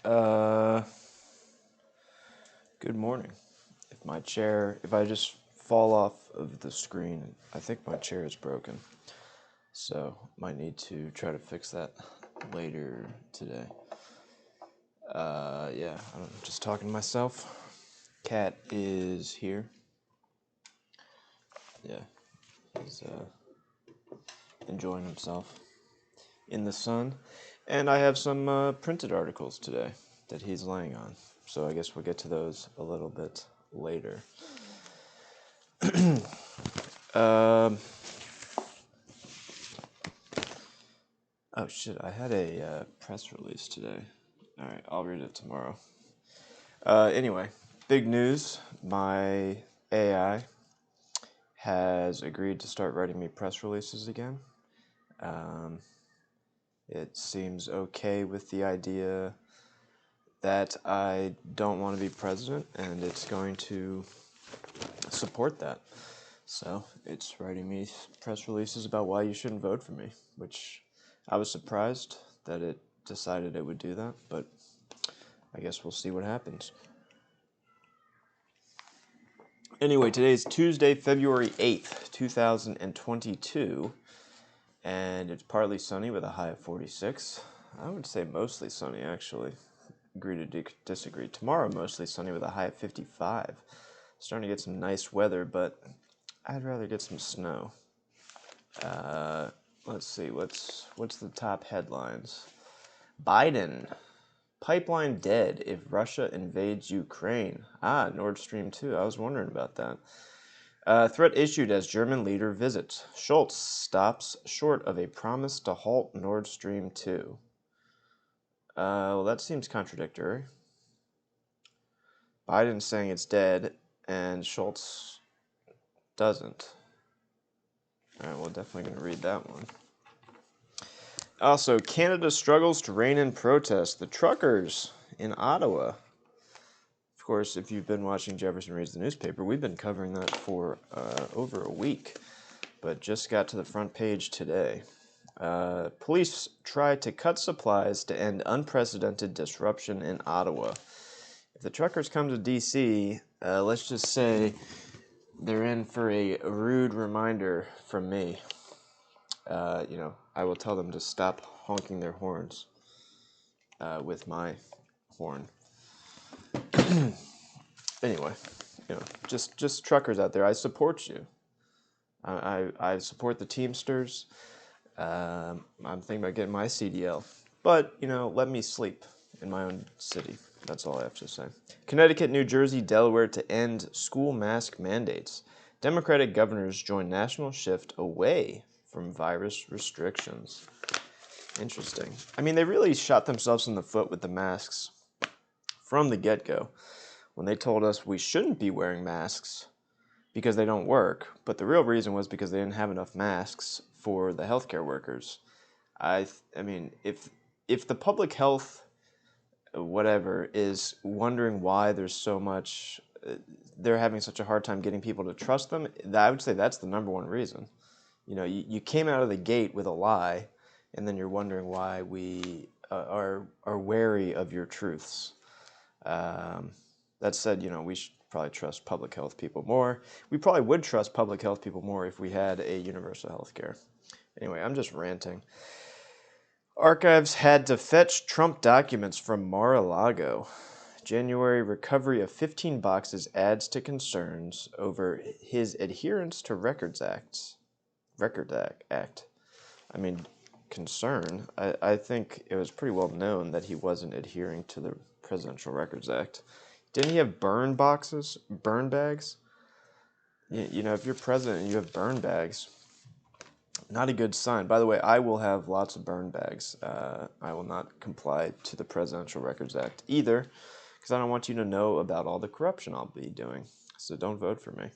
Uh, Good morning. If I just fall off of the screen, I think my chair is broken. So, might need to try to fix that later today. Yeah, I'm just talking to myself. Cat is here. Yeah, he's enjoying himself in the sun. And I have some printed articles today that he's laying on. So I guess we'll get to those a little bit later. Um, oh shit, I had a press release today. Alright, I'll read it tomorrow. Anyway, big news. My AI has agreed to start writing me press releases again. It seems okay with the idea that I don't want to be president, and it's going to support that. So it's writing me press releases about why you shouldn't vote for me, which I was surprised that it decided it would do that, but I guess we'll see what happens. Anyway, today's Tuesday, February 8th, 2022, and it's partly sunny with a high of 46. I would say mostly sunny, actually. Agree to disagree. Tomorrow, mostly sunny with a high of 55. Starting to get some nice weather, but I'd rather get some snow. Let's see, what's the top headlines? Biden, pipeline dead if Russia invades Ukraine. Nord Stream 2, I was wondering about that. Threat issued as German leader visits. Scholz stops short of a promise to halt Nord Stream 2. Well, that seems contradictory. Biden's saying it's dead, and Scholz doesn't. Alright, well, definitely going to read that one. Also, Canada struggles to rein in protests. The truckers in Ottawa. Of course, if you've been watching Jefferson Reads the Newspaper, we've been covering that for over a week, but just got to the front page today. Police try to cut supplies to end unprecedented disruption in Ottawa. If the truckers come to D.C., let's just say they're in for a rude reminder from me. I will tell them to stop honking their horns with my horn. Anyway, just truckers out there, I support you. I support the Teamsters. I'm thinking about getting my CDL. But, let me sleep in my own city. That's all I have to say. Connecticut, New Jersey, Delaware to end school mask mandates. Democratic governors join national shift away from virus restrictions. Interesting. I mean, they really shot themselves in the foot with the masks from the get-go when they told us we shouldn't be wearing masks because they don't work, but the real reason was because they didn't have enough masks for the healthcare workers. I mean, if the public health whatever is wondering why there's so much, they're having such a hard time getting people to trust them, I would say that's the number one reason. You came out of the gate with a lie, and then you're wondering why we are wary of your truths. That said, we should probably trust public health people more. We probably would trust public health people more if we had a universal health care. Anyway, I'm just ranting. Archives had to fetch Trump documents from Mar-a-Lago. January recovery of 15 boxes adds to concerns over his adherence to Records Act. I mean, concern. I think it was pretty well known that he wasn't adhering to the Presidential Records Act. Didn't he have burn bags? If you're president and you have burn bags, not a good sign. By the way, I will have lots of burn bags. I will not comply to the Presidential Records Act either, because I don't want you to know about all the corruption I'll be doing. So don't vote for me.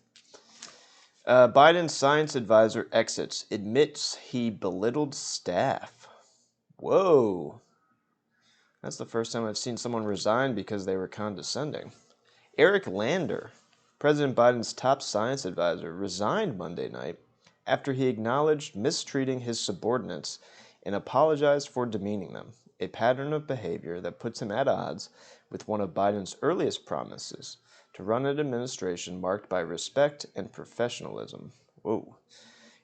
Biden's science advisor exits, admits he belittled staff. Whoa. That's the first time I've seen someone resign because they were condescending. Eric Lander, President Biden's top science advisor, resigned Monday night after he acknowledged mistreating his subordinates and apologized for demeaning them. a pattern of behavior that puts him at odds with one of Biden's earliest promises to run an administration marked by respect and professionalism. Whoa.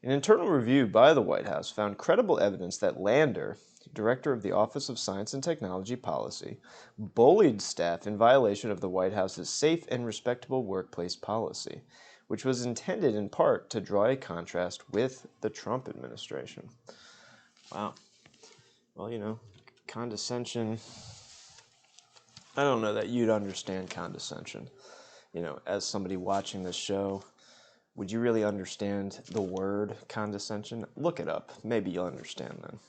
An internal review by the White House found credible evidence that Lander, director of the Office of Science and Technology Policy, bullied staff in violation of the White House's safe and respectable workplace policy, which was intended in part to draw a contrast with the Trump administration. Wow. Well, condescension. I don't know that you'd understand condescension. As somebody watching this show, would you really understand the word condescension? Look it up. Maybe you'll understand then.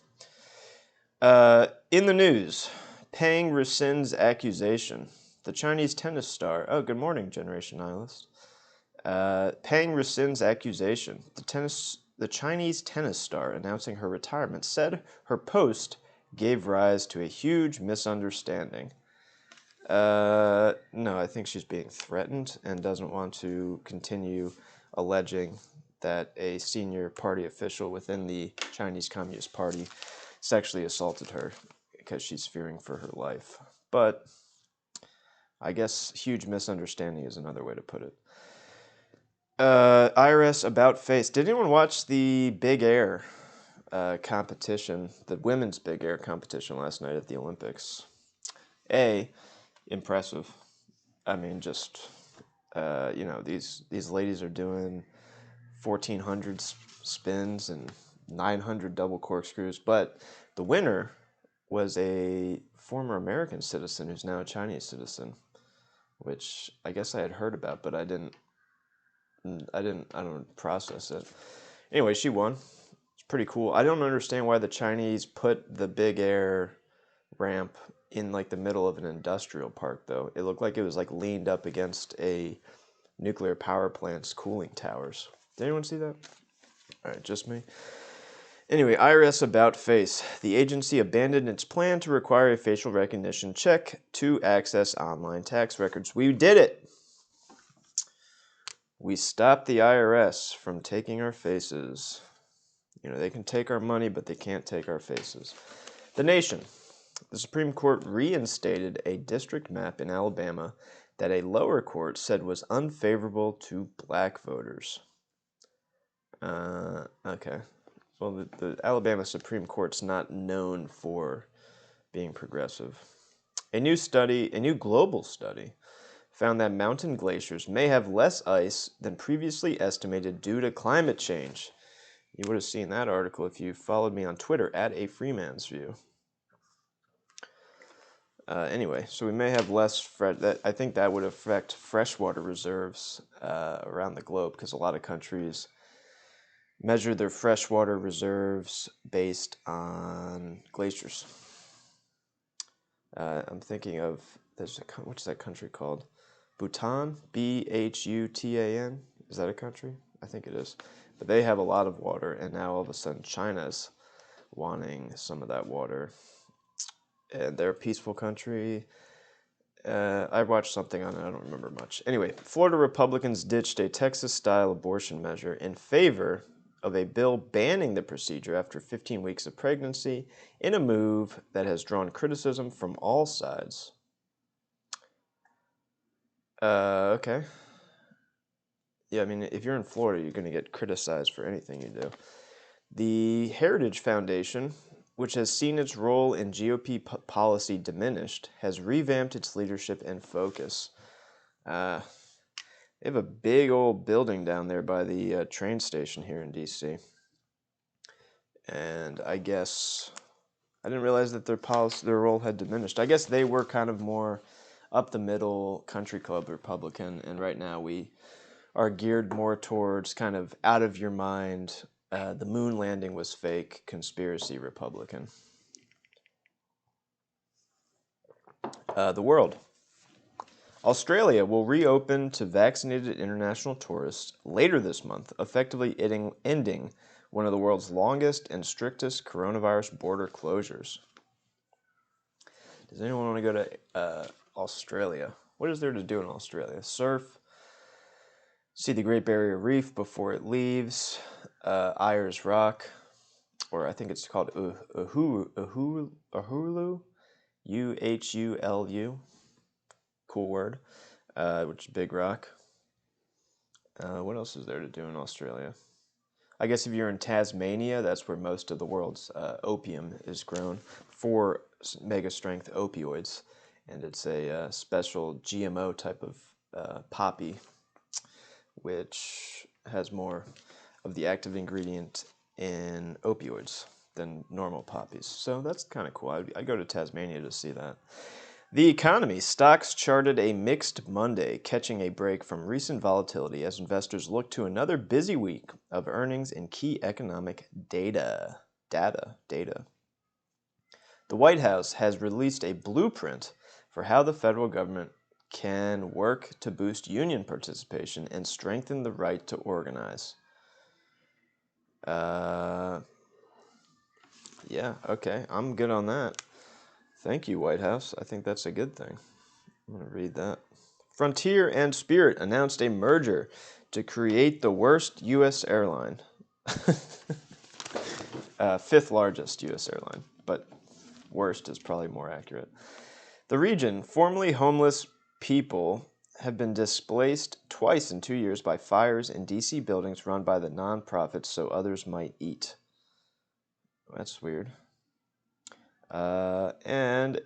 In the news, Peng rescinds accusation. The Chinese tennis star. Oh, good morning, Generation Nihilist. Peng rescinds accusation. The Chinese tennis star announcing her retirement said her post gave rise to a huge misunderstanding. No, I think she's being threatened and doesn't want to continue alleging that a senior party official within the Chinese Communist Party sexually assaulted her because she's fearing for her life. But I guess huge misunderstanding is another way to put it. IRS about face. Did anyone watch the Big Air competition, the women's Big Air competition last night at the Olympics? Impressive. I mean, just these ladies are doing 1,400 spins and 900 double corkscrews, but the winner was a former American citizen who's now a Chinese citizen, which I guess I had heard about, but I don't process it. Anyway, she won. It's pretty cool. I don't understand why the Chinese put the Big Air ramp in like the middle of an industrial park, though. It looked like it was like leaned up against a nuclear power plant's cooling towers. Did anyone see that? All right, just me. Anyway, IRS about face. The agency abandoned its plan to require a facial recognition check to access online tax records. We did it. We stopped the IRS from taking our faces. They can take our money, but they can't take our faces. The Nation. The Supreme Court reinstated a district map in Alabama that a lower court said was unfavorable to black voters. Okay. Well, the Alabama Supreme Court's not known for being progressive. A new global study, found that mountain glaciers may have less ice than previously estimated due to climate change. You would have seen that article if you followed me on Twitter at @AFreemansView. Anyway, so we may have less. I think that would affect freshwater reserves around the globe because a lot of countries measure their freshwater reserves based on glaciers. I'm thinking of what's that country called? Bhutan, Bhutan. Is that a country? I think it is. But they have a lot of water, and now all of a sudden China's wanting some of that water. And they're a peaceful country. I watched something on it. I don't remember much. Anyway, Florida Republicans ditched a Texas-style abortion measure in favor of a bill banning the procedure after 15 weeks of pregnancy in a move that has drawn criticism from all sides. Okay. Yeah, I mean, if you're in Florida, you're going to get criticized for anything you do. The Heritage Foundation, which has seen its role in GOP policy diminished, has revamped its leadership and focus. They have a big old building down there by the train station here in D.C. And I guess I didn't realize that their role had diminished. I guess they were kind of more up the middle country club Republican, and right now we are geared more towards kind of out of your mind, the moon landing was fake, conspiracy Republican. The world. Australia will reopen to vaccinated international tourists later this month, effectively ending one of the world's longest and strictest coronavirus border closures. Does anyone want to go to Australia? What is there to do in Australia? Surf, see the Great Barrier Reef before it leaves, Ayers Rock. or I think it's called Uhulu, Uhulu, cool word, which is Big Rock. What else is there to do in Australia? I guess if you're in Tasmania, that's where most of the world's opium is grown for mega strength opioids, and it's a special GMO type of poppy, which has more of the active ingredient in opioids than normal poppies. So that's kind of cool. I go to Tasmania to see that. The economy. Stocks charted a mixed Monday, catching a break from recent volatility as investors look to another busy week of earnings and key economic data. The White House has released a blueprint for how the federal government can work to boost union participation and strengthen the right to organize. Yeah, okay, I'm good on that. Thank you, White House. I think that's a good thing. I'm going to read that. Frontier and Spirit announced a merger to create the worst U.S. airline. Fifth largest U.S. airline, but worst is probably more accurate. The region, formerly homeless people, have been displaced twice in 2 years by fires in D.C. buildings run by the nonprofits so others might eat. That's weird. And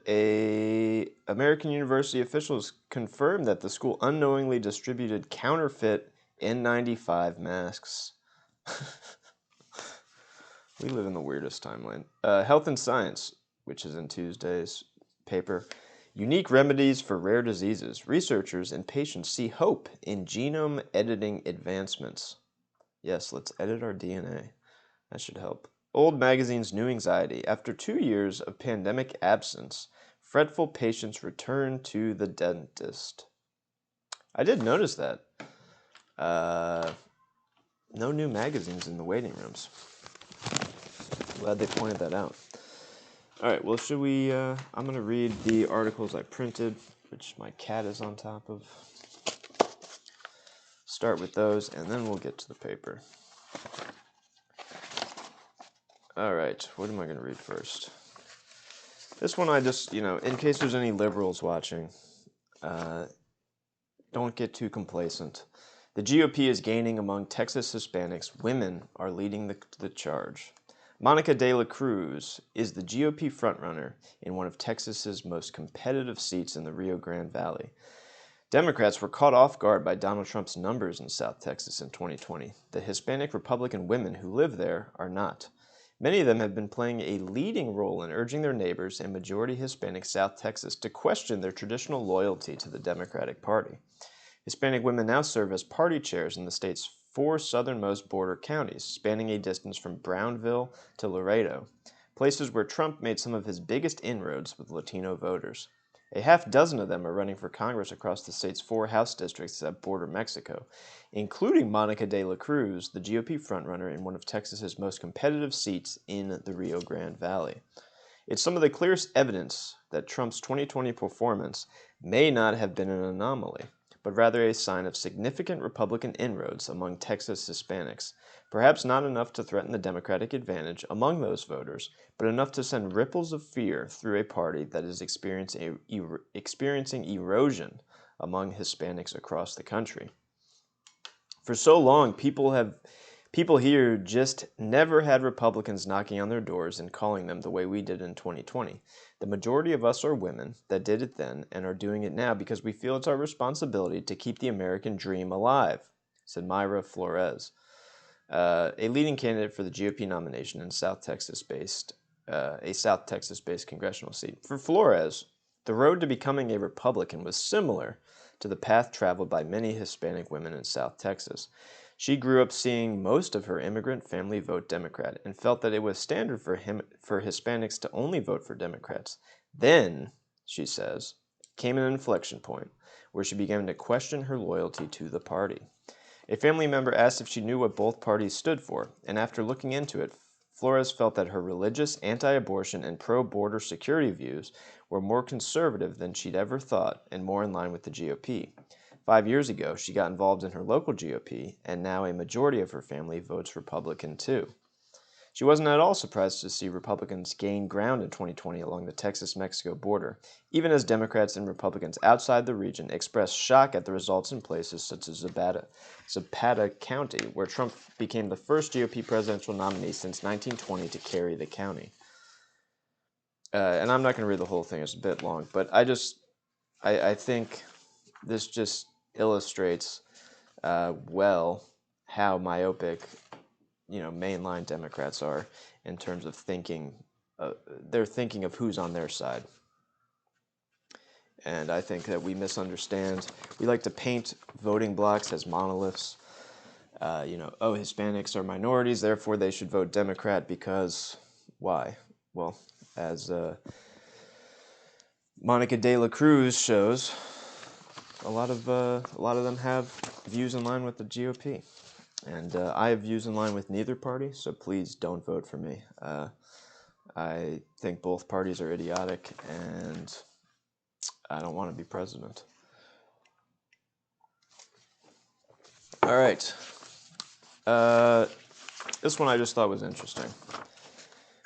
American university officials confirmed that the school unknowingly distributed counterfeit N95 masks. We live in the weirdest timeline. Health and Science, which is in Tuesday's paper. Unique remedies for rare diseases. Researchers and patients see hope in genome editing advancements. Yes, let's edit our DNA. That should help. Old Magazine's new anxiety. After 2 years of pandemic absence, fretful patients return to the dentist. I did notice that. No new magazines in the waiting rooms. Glad they pointed that out. All right, well, should we... I'm going to read the articles I printed, which my cat is on top of. Start with those, and then we'll get to the paper. All right, what am I going to read first? This one I just, in case there's any liberals watching, don't get too complacent. The GOP is gaining among Texas Hispanics. Women are leading the charge. Monica de la Cruz is the GOP frontrunner in one of Texas's most competitive seats in the Rio Grande Valley. Democrats were caught off guard by Donald Trump's numbers in South Texas in 2020. The Hispanic Republican women who live there are not. Many of them have been playing a leading role in urging their neighbors in majority Hispanic South Texas to question their traditional loyalty to the Democratic Party. Hispanic women now serve as party chairs in the state's 4 southernmost border counties, spanning a distance from Brownville to Laredo, places where Trump made some of his biggest inroads with Latino voters. A half dozen of them are running for Congress across the state's 4 House districts that border Mexico, including Monica de la Cruz, the GOP frontrunner in one of Texas's most competitive seats in the Rio Grande Valley. It's some of the clearest evidence that Trump's 2020 performance may not have been an anomaly, but rather a sign of significant Republican inroads among Texas Hispanics, perhaps not enough to threaten the Democratic advantage among those voters, but enough to send ripples of fear through a party that is experiencing erosion among Hispanics across the country. For so long, people here just never had Republicans knocking on their doors and calling them the way we did in 2020. The majority of us are women that did it then and are doing it now because we feel it's our responsibility to keep the American dream alive, said Mayra Flores, a leading candidate for the GOP nomination in a South Texas-based congressional seat. For Flores, the road to becoming a Republican was similar to the path traveled by many Hispanic women in South Texas. She grew up seeing most of her immigrant family vote Democrat and felt that it was standard for Hispanics to only vote for Democrats. Then, she says, came an inflection point where she began to question her loyalty to the party. A family member asked if she knew what both parties stood for, and after looking into it, Flores felt that her religious, anti-abortion, and pro-border security views were more conservative than she'd ever thought and more in line with the GOP. 5 years ago, she got involved in her local GOP, and now a majority of her family votes Republican too. She wasn't at all surprised to see Republicans gain ground in 2020 along the Texas-Mexico border, even as Democrats and Republicans outside the region expressed shock at the results in places such as Zapata County, where Trump became the first GOP presidential nominee since 1920 to carry the county. And I'm not going to read the whole thing, it's a bit long, but I think this just illustrates well how myopic, mainline Democrats are in terms of thinking. They're thinking of who's on their side. And I think that we misunderstand. We like to paint voting blocks as monoliths. Hispanics are minorities, therefore they should vote Democrat because why? Well, as Monica de la Cruz shows, a lot of them have views in line with the GOP, and I have views in line with neither party. So please don't vote for me. I think both parties are idiotic, and I don't want to be president. All right. This one I just thought was interesting.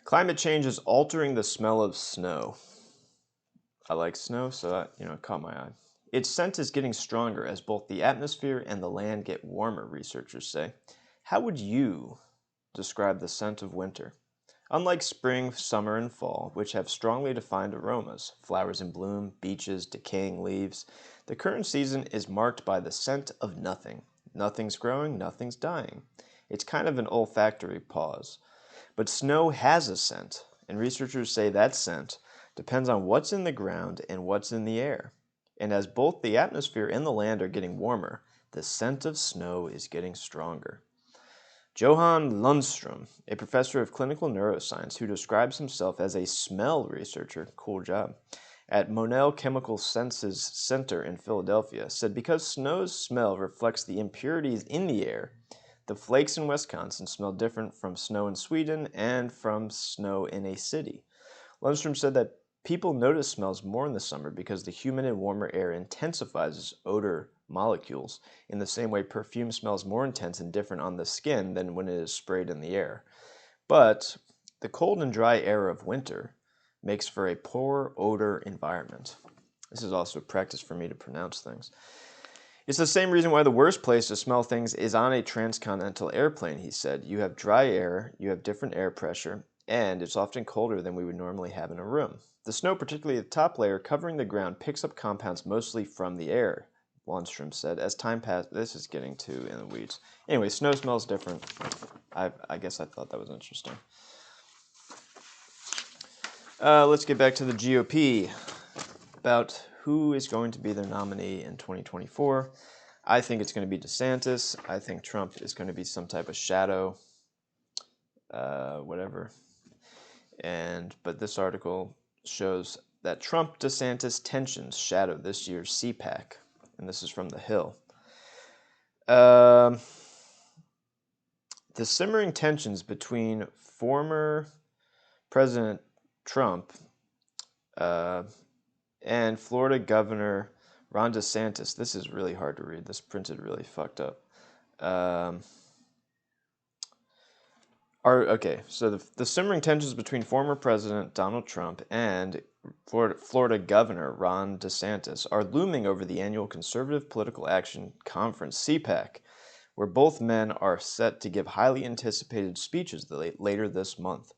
Climate change is altering the smell of snow. I like snow, so that, it caught my eye. Its scent is getting stronger as both the atmosphere and the land get warmer, researchers say. How would you describe the scent of winter? Unlike spring, summer, and fall, which have strongly defined aromas, flowers in bloom, beaches, decaying leaves, the current season is marked by the scent of nothing. Nothing's growing, nothing's dying. It's kind of an olfactory pause. But snow has a scent, and researchers say that scent depends on what's in the ground and what's in the air. And as both the atmosphere and the land are getting warmer, the scent of snow is getting stronger. Johan Lundstrom, a professor of clinical neuroscience who describes himself as a smell researcher, cool job, at Monell Chemical Senses Center in Philadelphia, said because snow's smell reflects the impurities in the air, the flakes in Wisconsin smell different from snow in Sweden and from snow in a city. Lundstrom said that people notice smells more in the summer because the humid and warmer air intensifies odor molecules in the same way perfume smells more intense and different on the skin than when it is sprayed in the air. But the cold and dry air of winter makes for a poor odor environment. This is also a practice for me to pronounce things. It's the same reason why the worst place to smell things is on a transcontinental airplane, he said. You have dry air, you have different air pressure, and it's often colder than we would normally have in a room. The snow, particularly the top layer covering the ground, picks up compounds mostly from the air, Lundstrom said. As time passed, this is getting too in the weeds. Anyway, snow smells different. I guess I thought that was interesting. Let's get back to the GOP. About who is going to be their nominee in 2024. I think it's going to be DeSantis. I think Trump is going to be some type of shadow, whatever. But this article shows that Trump-DeSantis tensions shadow this year's CPAC, and this is from The Hill. The simmering tensions between former President Trump and Florida Governor Ron DeSantis. This is really hard to read. This printed really fucked up. So the simmering tensions between former President Donald Trump and Florida Governor Ron DeSantis are looming over the annual Conservative Political Action Conference, CPAC, where both men are set to give highly anticipated speeches later this month.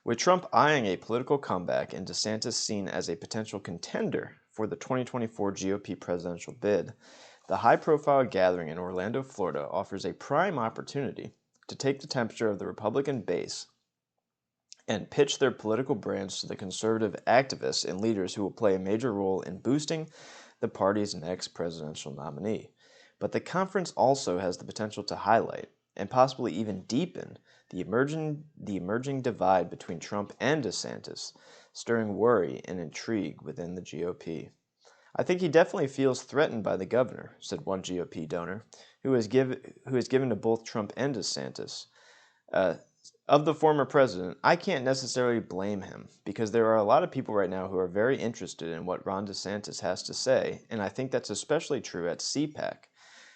With Trump eyeing a political comeback and DeSantis seen as a potential contender for the 2024 GOP presidential bid, the high-profile gathering in Orlando, Florida offers a prime opportunity to take the temperature of the Republican base and pitch their political brands to the conservative activists and leaders who will play a major role in boosting the party's next presidential nominee. But the conference also has the potential to highlight and possibly even deepen the emerging divide between Trump and DeSantis, stirring worry and intrigue within the GOP. I think he definitely feels threatened by the governor, said one GOP donor, who has given to both Trump and DeSantis. Of the former president, I can't necessarily blame him, because there are a lot of people right now who are very interested in what Ron DeSantis has to say, and I think that's especially true at CPAC.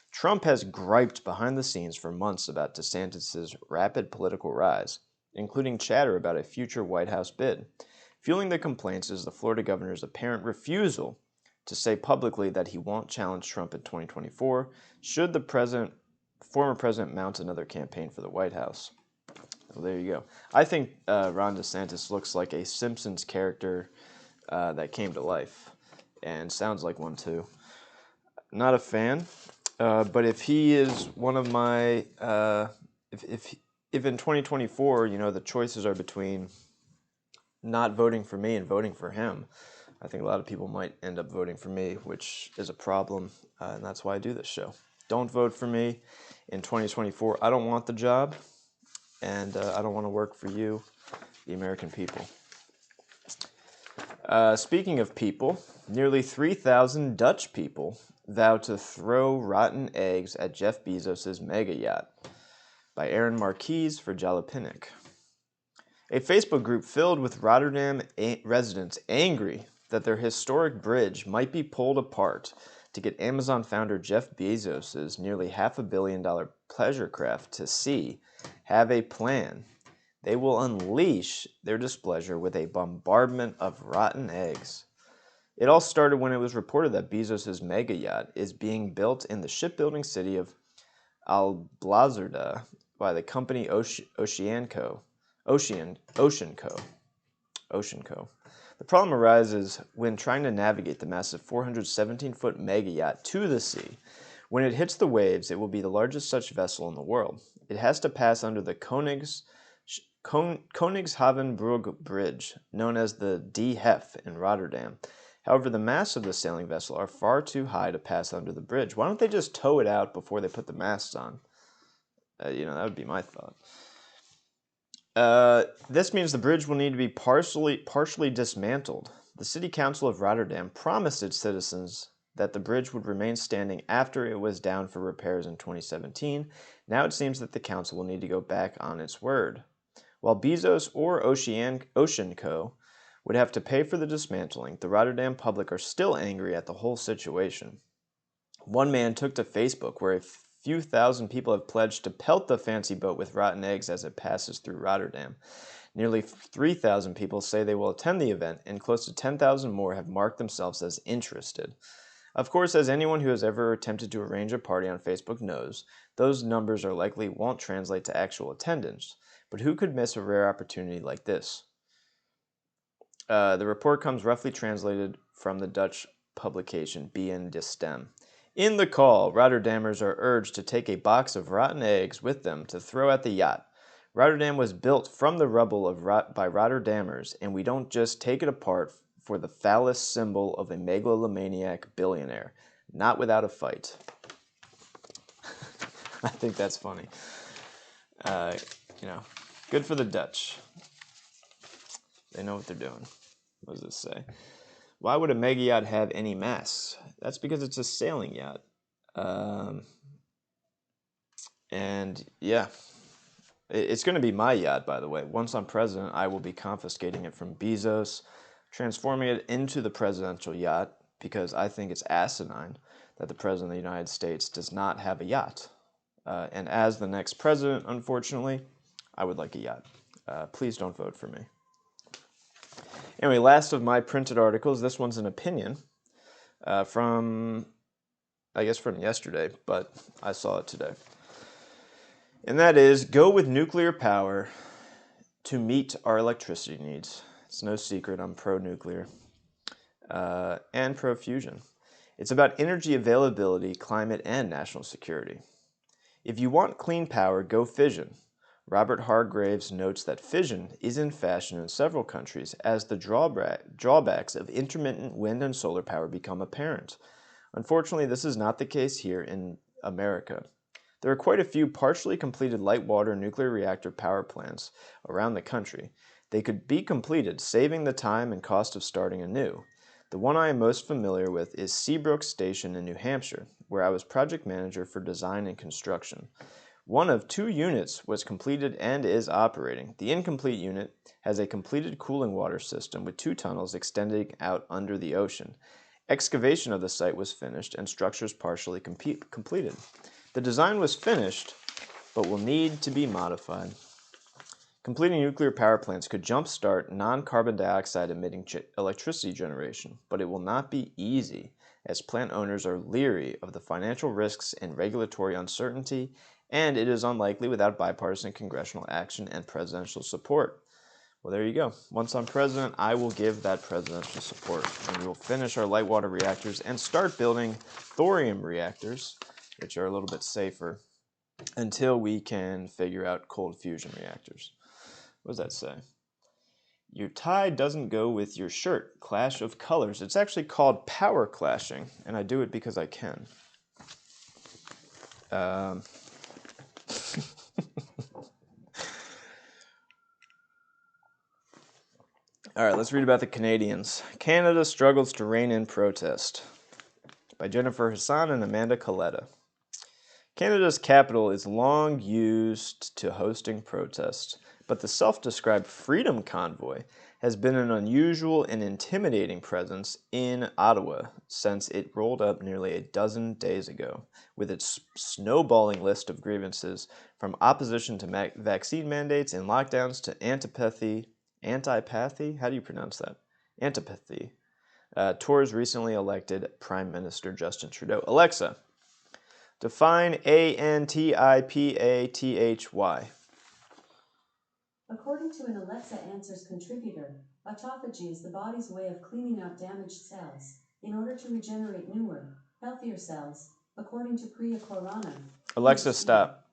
Trump has griped behind the scenes for months about DeSantis' rapid political rise, including chatter about a future White House bid. Fueling the complaints is the Florida governor's apparent refusal to say publicly that he won't challenge Trump in 2024 should the former president mount another campaign for the White House. Well, there you go. I think Ron DeSantis looks like a Simpsons character that came to life, and sounds like one too. Not a fan, but if he is one of my, if in 2024, the choices are between not voting for me and voting for him, I think a lot of people might end up voting for me, which is a problem, and that's why I do this show. Don't vote for me in 2024. I don't want the job, and I don't want to work for you, the American people. Speaking of people, nearly 3,000 Dutch people vow to throw rotten eggs at Jeff Bezos' mega yacht, by Aaron Marquise for Jalopnik. A Facebook group filled with Rotterdam residents angry that their historic bridge might be pulled apart to get Amazon founder Jeff Bezos' nearly $500 million pleasure craft to sea have a plan. They will unleash their displeasure with a bombardment of rotten eggs. It all started when it was reported that Bezos' mega yacht is being built in the shipbuilding city of Alblasserdam by the company Ocean Co. The problem arises when trying to navigate the massive 417-foot mega yacht to the sea. When it hits the waves, it will be the largest such vessel in the world. It has to pass under the Koningshavenbrug Bridge, known as the De Hef in Rotterdam. However, the masts of the sailing vessel are far too high to pass under the bridge. Why don't they just tow it out before they put the masts on? That would be my thought. This means the bridge will need to be partially dismantled. The City Council of Rotterdam promised its citizens that the bridge would remain standing after it was down for repairs in 2017. Now it seems that the council will need to go back on its word. While Bezos or Ocean Co. would have to pay for the dismantling, the Rotterdam public are still angry at the whole situation. One man took to Facebook, where a few thousand people have pledged to pelt the fancy boat with rotten eggs as it passes through Rotterdam. Nearly 3,000 people say they will attend the event, and close to 10,000 more have marked themselves as interested. Of course, as anyone who has ever attempted to arrange a party on Facebook knows, those numbers likely won't translate to actual attendance. But who could miss a rare opportunity like this? The report comes roughly translated from the Dutch publication BN De Stem. In the call, Rotterdammers are urged to take a box of rotten eggs with them to throw at the yacht. Rotterdam was built from the rubble by Rotterdammers, and we don't just take it apart for the phallus symbol of a megalomaniac billionaire. Not without a fight. I think that's funny. Good for the Dutch. They know what they're doing. What does this say? Why would a mega yacht have any masts? That's because it's a sailing yacht. It's going to be my yacht, by the way. Once I'm president, I will be confiscating it from Bezos, transforming it into the presidential yacht, because I think it's asinine that the president of the United States does not have a yacht. And as the next president, unfortunately, I would like a yacht. Please don't vote for me. Anyway, last of my printed articles. This one's an opinion from yesterday, but I saw it today. And that is, go with nuclear power to meet our electricity needs. It's no secret I'm pro-nuclear and pro-fusion. It's about energy availability, climate, and national security. If you want clean power, go fission. Robert Hargraves notes that fission is in fashion in several countries as the drawbacks of intermittent wind and solar power become apparent. Unfortunately, this is not the case here in America. There are quite a few partially completed light water nuclear reactor power plants around the country. They could be completed, saving the time and cost of starting anew. The one I am most familiar with is Seabrook Station in New Hampshire, where I was project manager for design and construction. One of 2 units was completed and is operating. The incomplete unit has a completed cooling water system with 2 tunnels extending out under the ocean. Excavation of the site was finished and structures partially completed. The design was finished, but will need to be modified. Completing nuclear power plants could jumpstart non-carbon dioxide emitting electricity generation, but it will not be easy, as plant owners are leery of the financial risks and regulatory uncertainty, and it is unlikely without bipartisan congressional action and presidential support. Well, there you go. Once I'm president, I will give that presidential support, and we will finish our light water reactors and start building thorium reactors, which are a little bit safer, until we can figure out cold fusion reactors. What does that say? Your tie doesn't go with your shirt. Clash of colors. It's actually called power clashing, and I do it because I can. All right, let's read about the Canadians. Canada struggles to rein in protest, by Jennifer Hassan and Amanda Coletta. Canada's capital is long used to hosting protests, but the self-described Freedom Convoy has been an unusual and intimidating presence in Ottawa since it rolled up nearly a dozen days ago, with its snowballing list of grievances from opposition to vaccine mandates and lockdowns to antipathy, how do you pronounce that? Antipathy, towards recently elected Prime Minister Justin Trudeau. Alexa, define antipathy. According to an Alexa Answers contributor, autophagy is the body's way of cleaning out damaged cells in order to regenerate newer, healthier cells, according to Priya Khurana. Alexa, stop.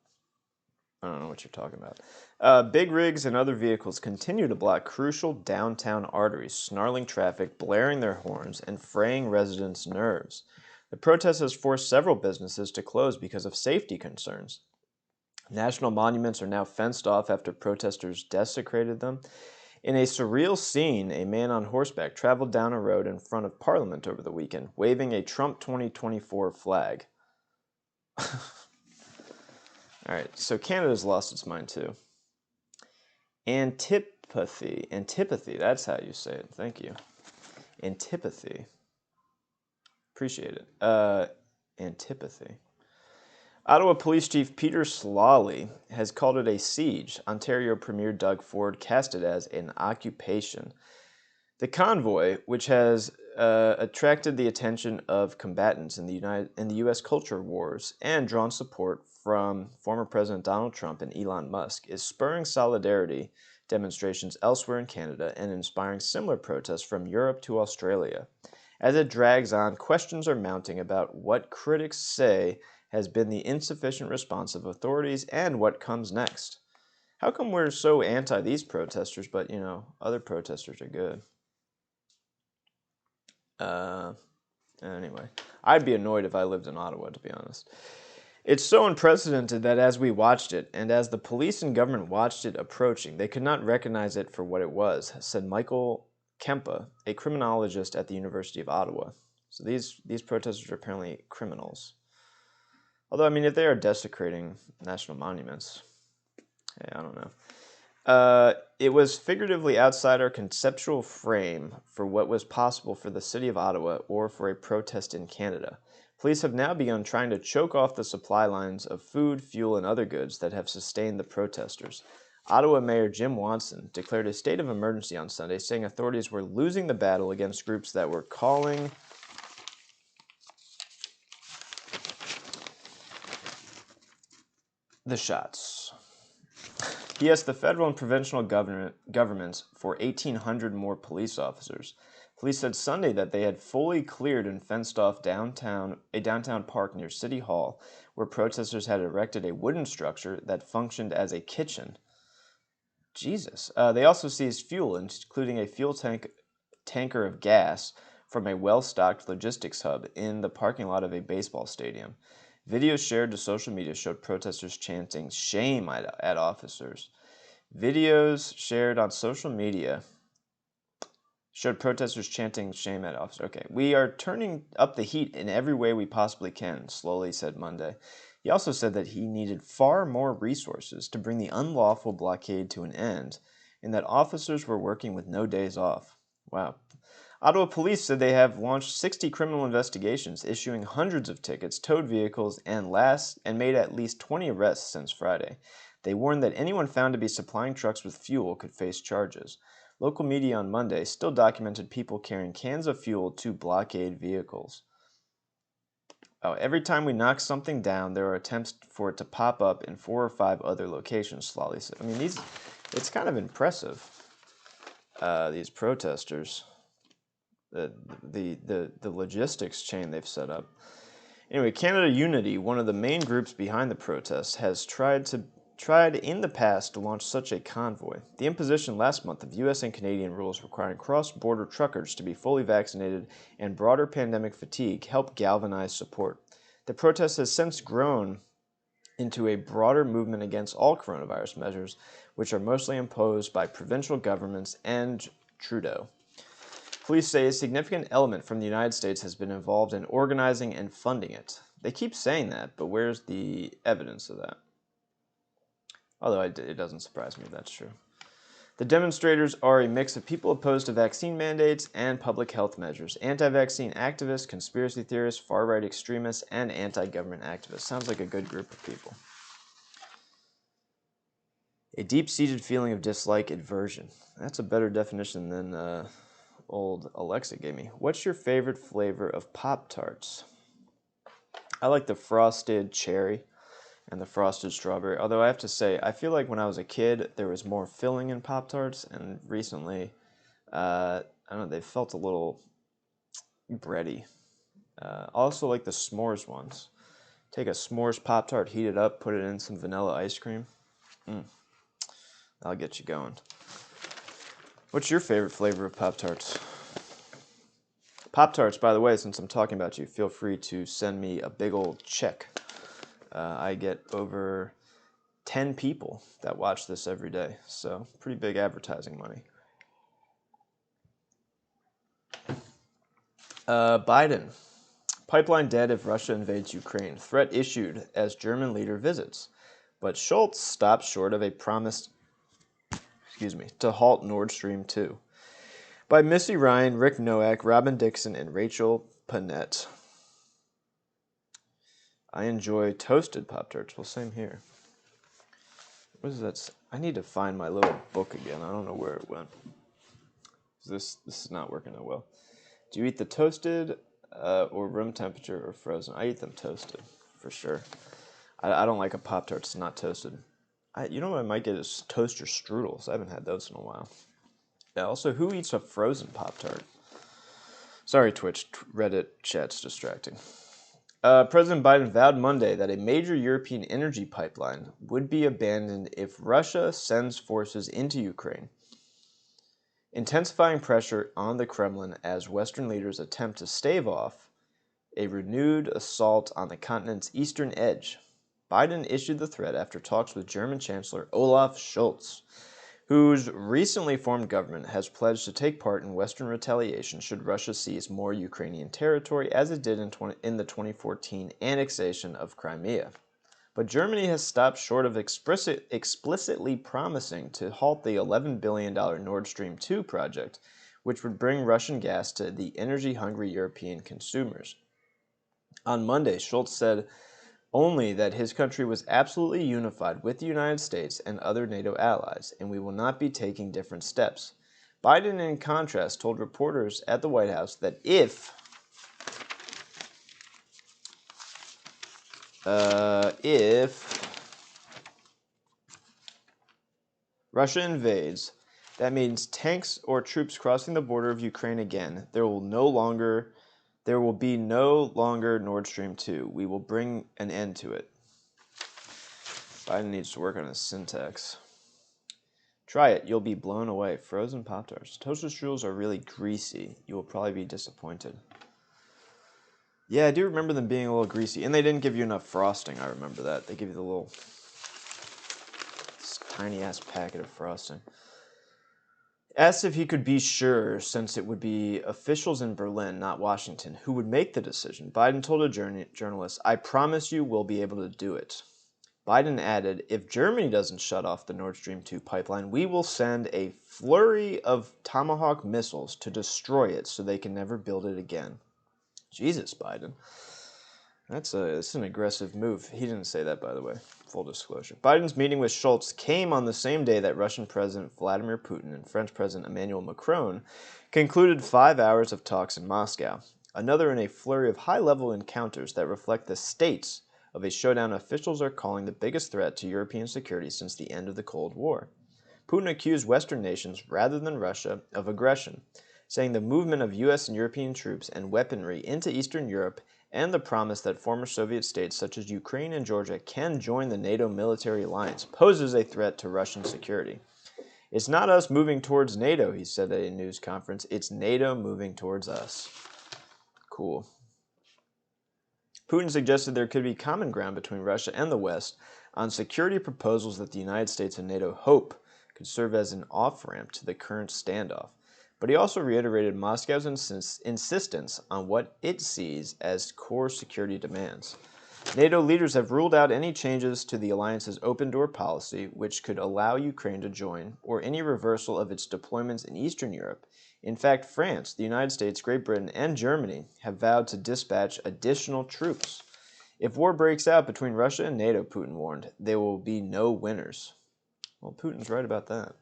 I don't know what you're talking about. Big rigs and other vehicles continue to block crucial downtown arteries, snarling traffic, blaring their horns, and fraying residents' nerves. The protest has forced several businesses to close because of safety concerns. National monuments are now fenced off after protesters desecrated them. In a surreal scene, a man on horseback traveled down a road in front of Parliament over the weekend, waving a Trump 2024 flag. All right, so Canada's lost its mind too. Antipathy, that's how you say it. Thank you. Antipathy. Appreciate it. Antipathy. Ottawa Police Chief Peter Slawley has called it a siege. Ontario Premier Doug Ford cast it as an occupation. The convoy, which has attracted the attention of combatants in the U.S. culture wars and drawn support from former President Donald Trump and Elon Musk, is spurring solidarity demonstrations elsewhere in Canada and inspiring similar protests from Europe to Australia. As it drags on, questions are mounting about what critics say has been the insufficient response of authorities and what comes next. How come we're so anti these protesters, but, other protesters are good? Anyway, I'd be annoyed if I lived in Ottawa, to be honest. It's so unprecedented that as we watched it, and as the police and government watched it approaching, they could not recognize it for what it was, said Michael Kempa, a criminologist at the University of Ottawa. So these protesters are apparently criminals. Although, if they are desecrating national monuments, hey, I don't know. It was figuratively outside our conceptual frame for what was possible for the city of Ottawa or for a protest in Canada. Police have now begun trying to choke off the supply lines of food, fuel, and other goods that have sustained the protesters. Ottawa Mayor Jim Watson declared a state of emergency on Sunday, saying authorities were losing the battle against groups that were calling the shots. He asked the federal and provincial governments for 1,800 more police officers. Police said Sunday that they had fully cleared and fenced off a downtown park near City Hall, where protesters had erected a wooden structure that functioned as a kitchen. Jesus. They also seized fuel, including a fuel tanker of gas from a well-stocked logistics hub in the parking lot of a baseball stadium. Videos shared to social media showed protesters chanting shame at officers. Videos shared on social media showed protesters chanting shame at officers. Okay, we are turning up the heat in every way we possibly can, Slowly said Monday. He also said that he needed far more resources to bring the unlawful blockade to an end, and that officers were working with no days off. Wow. Ottawa police said they have launched 60 criminal investigations, issuing hundreds of tickets, towed vehicles, and made at least 20 arrests since Friday. They warned that anyone found to be supplying trucks with fuel could face charges. Local media on Monday still documented people carrying cans of fuel to blockade vehicles. Oh, every time we knock something down, there are attempts for it to pop up in 4 or 5 other locations, Slolly said. I mean, it's kind of impressive, these protesters, the logistics chain they've set up. Anyway, Canada Unity, one of the main groups behind the protests, has tried in the past to launch such a convoy. The imposition last month of U.S. and Canadian rules requiring cross-border truckers to be fully vaccinated and broader pandemic fatigue helped galvanize support. The protest has since grown into a broader movement against all coronavirus measures, which are mostly imposed by provincial governments and Trudeau. Police say a significant element from the United States has been involved in organizing and funding it. They keep saying that, but where's the evidence of that? Although it doesn't surprise me if that's true. The demonstrators are a mix of people opposed to vaccine mandates and public health measures, anti-vaccine activists, conspiracy theorists, far-right extremists, and anti-government activists. Sounds like a good group of people. A deep-seated feeling of dislike, aversion. That's a better definition than old Alexa gave me. What's your favorite flavor of Pop-Tarts? I like the frosted cherry and the frosted strawberry. Although I have to say, I feel like when I was a kid, there was more filling in Pop-Tarts, and recently, I don't know, they felt a little bready. Also like the s'mores ones. Take a s'mores Pop-Tart, heat it up, put it in some vanilla ice cream. That'll get you going. What's your favorite flavor of Pop-Tarts? Pop-Tarts, by the way, since I'm talking about you, feel free to send me a big old check. I get over 10 people that watch this every day, so pretty big advertising money. Biden. Pipeline dead if Russia invades Ukraine. Threat issued as German leader visits. But Schultz stops short of a promise to halt Nord Stream 2. By Missy Ryan, Rick Nowak, Robin Dixon, and Rachel Panette. I enjoy toasted Pop-Tarts. Well, same here. What is that? I need to find my little book again. I don't know where it went. This is not working that well. Do you eat the toasted or room temperature or frozen? I eat them toasted, for sure. I don't like a Pop-Tart that's not toasted. You know what I might get is toaster strudels. I haven't had those in a while. Yeah, also, who eats a frozen Pop-Tart? Sorry, Twitch. Reddit chat's distracting. President Biden vowed Monday that a major European energy pipeline would be abandoned if Russia sends forces into Ukraine, intensifying pressure on the Kremlin as Western leaders attempt to stave off a renewed assault on the continent's eastern edge. Biden issued the threat after talks with German Chancellor Olaf Scholz, whose recently formed government has pledged to take part in Western retaliation should Russia seize more Ukrainian territory, as it did in the 2014 annexation of Crimea. But Germany has stopped short of explicitly promising to halt the $11 billion Nord Stream 2 project, which would bring Russian gas to the energy-hungry European consumers. On Monday, Scholz said only that his country was absolutely unified with the United States and other NATO allies, and we will not be taking different steps. Biden, in contrast, told reporters at the White House that if Russia invades, that means tanks or troops crossing the border of Ukraine again, there will be no longer Nord Stream 2. We will bring an end to it. Biden needs to work on his syntax. Try it. You'll be blown away. Frozen Pop-Tarts. Toaster strudels are really greasy. You will probably be disappointed. Yeah, I do remember them being a little greasy. And they didn't give you enough frosting. I remember that. They give you the little tiny-ass packet of frosting. Asked if he could be sure, since it would be officials in Berlin, not Washington, who would make the decision, Biden told a journalist, "I promise you we'll be able to do it." Biden added, "If Germany doesn't shut off the Nord Stream 2 pipeline, we will send a flurry of Tomahawk missiles to destroy it so they can never build it again." Jesus, Biden. That's an aggressive move. He didn't say that, by the way. full disclosure. Biden's meeting with Scholz came on the same day that Russian President Vladimir Putin and French President Emmanuel Macron concluded 5 hours of talks in Moscow, another in a flurry of high-level encounters that reflect the stakes of a showdown officials are calling the biggest threat to European security since the end of the Cold War. Putin accused Western nations, rather than Russia, of aggression, saying the movement of U.S. and European troops and weaponry into Eastern Europe and the promise that former Soviet states such as Ukraine and Georgia can join the NATO military alliance poses a threat to Russian security. It's not us moving towards NATO, he said at a news conference. It's NATO moving towards us. Cool. Putin suggested there could be common ground between Russia and the West on security proposals that the United States and NATO hope could serve as an off-ramp to the current standoff. But he also reiterated Moscow's insistence on what it sees as core security demands. NATO leaders have ruled out any changes to the alliance's open-door policy, which could allow Ukraine to join, or any reversal of its deployments in Eastern Europe. In fact, France, the United States, Great Britain, and Germany have vowed to dispatch additional troops. If war breaks out between Russia and NATO, Putin warned, there will be no winners. Well, Putin's right about that.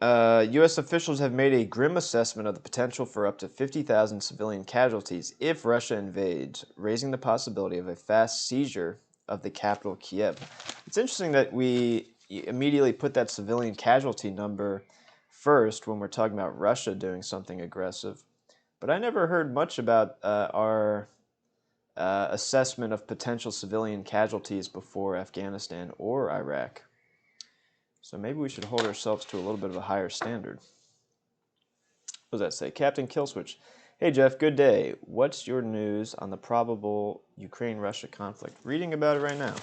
U.S. officials have made a grim assessment of the potential for up to 50,000 civilian casualties if Russia invades, raising the possibility of a fast seizure of the capital, Kiev. It's interesting that we immediately put that civilian casualty number first when we're talking about Russia doing something aggressive, but I never heard much about our assessment of potential civilian casualties before Afghanistan or Iraq. So maybe we should hold ourselves to a little bit of a higher standard. What does that say? Captain Killswitch. Hey Jeff, good day. What's your news on the probable Ukraine-Russia conflict? Reading about it right now.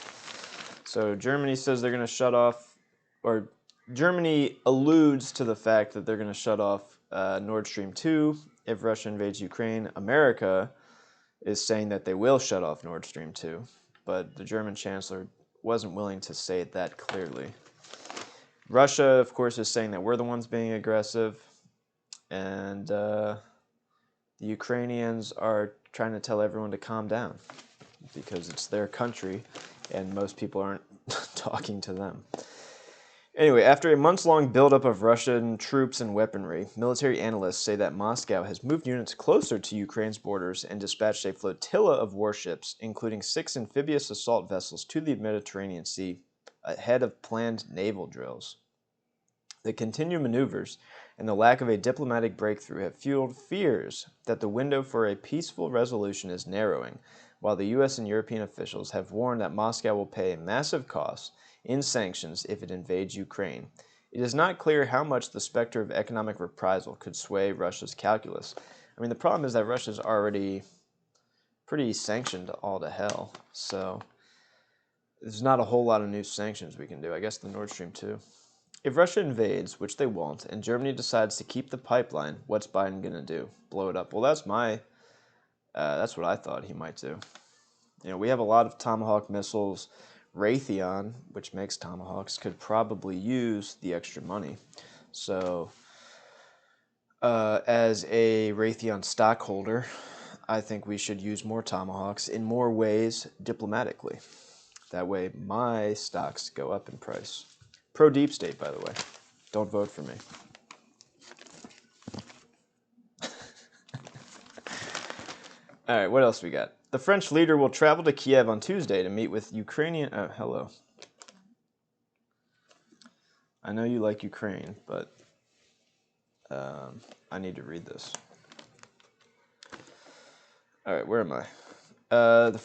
So Germany says they're going to shut off, or Germany alludes to the fact that they're going to shut off Nord Stream 2 if Russia invades Ukraine. America is saying that they will shut off Nord Stream 2, but the German chancellor wasn't willing to say it that clearly. Russia, of course, is saying that we're the ones being aggressive, and the Ukrainians are trying to tell everyone to calm down because it's their country and most people aren't talking to them. Anyway, after a months-long buildup of Russian troops and weaponry, military analysts say that Moscow has moved units closer to Ukraine's borders and dispatched a flotilla of warships, including 6 amphibious assault vessels, to the Mediterranean Sea ahead of planned naval drills. The continued maneuvers and the lack of a diplomatic breakthrough have fueled fears that the window for a peaceful resolution is narrowing, while the U.S. and European officials have warned that Moscow will pay massive costs in sanctions if it invades Ukraine. It is not clear how much the specter of economic reprisal could sway Russia's calculus. I mean, the problem is that Russia's already pretty sanctioned all to hell, so there's not a whole lot of new sanctions we can do. I guess the Nord Stream 2. If Russia invades, which they won't, and Germany decides to keep the pipeline, what's Biden going to do? Blow it up? Well, that's what I thought he might do. You know, we have a lot of Tomahawk missiles. Raytheon, which makes Tomahawks, could probably use the extra money. So, as a Raytheon stockholder, I think we should use more Tomahawks in more ways diplomatically. That way my stocks go up in price. Pro Deep State, by the way. Don't vote for me. All right, what else we got? The French leader will travel to Kiev on Tuesday to meet with Ukrainian... Oh, hello. I know you like Ukraine, but I need to read this. All right, where am I? The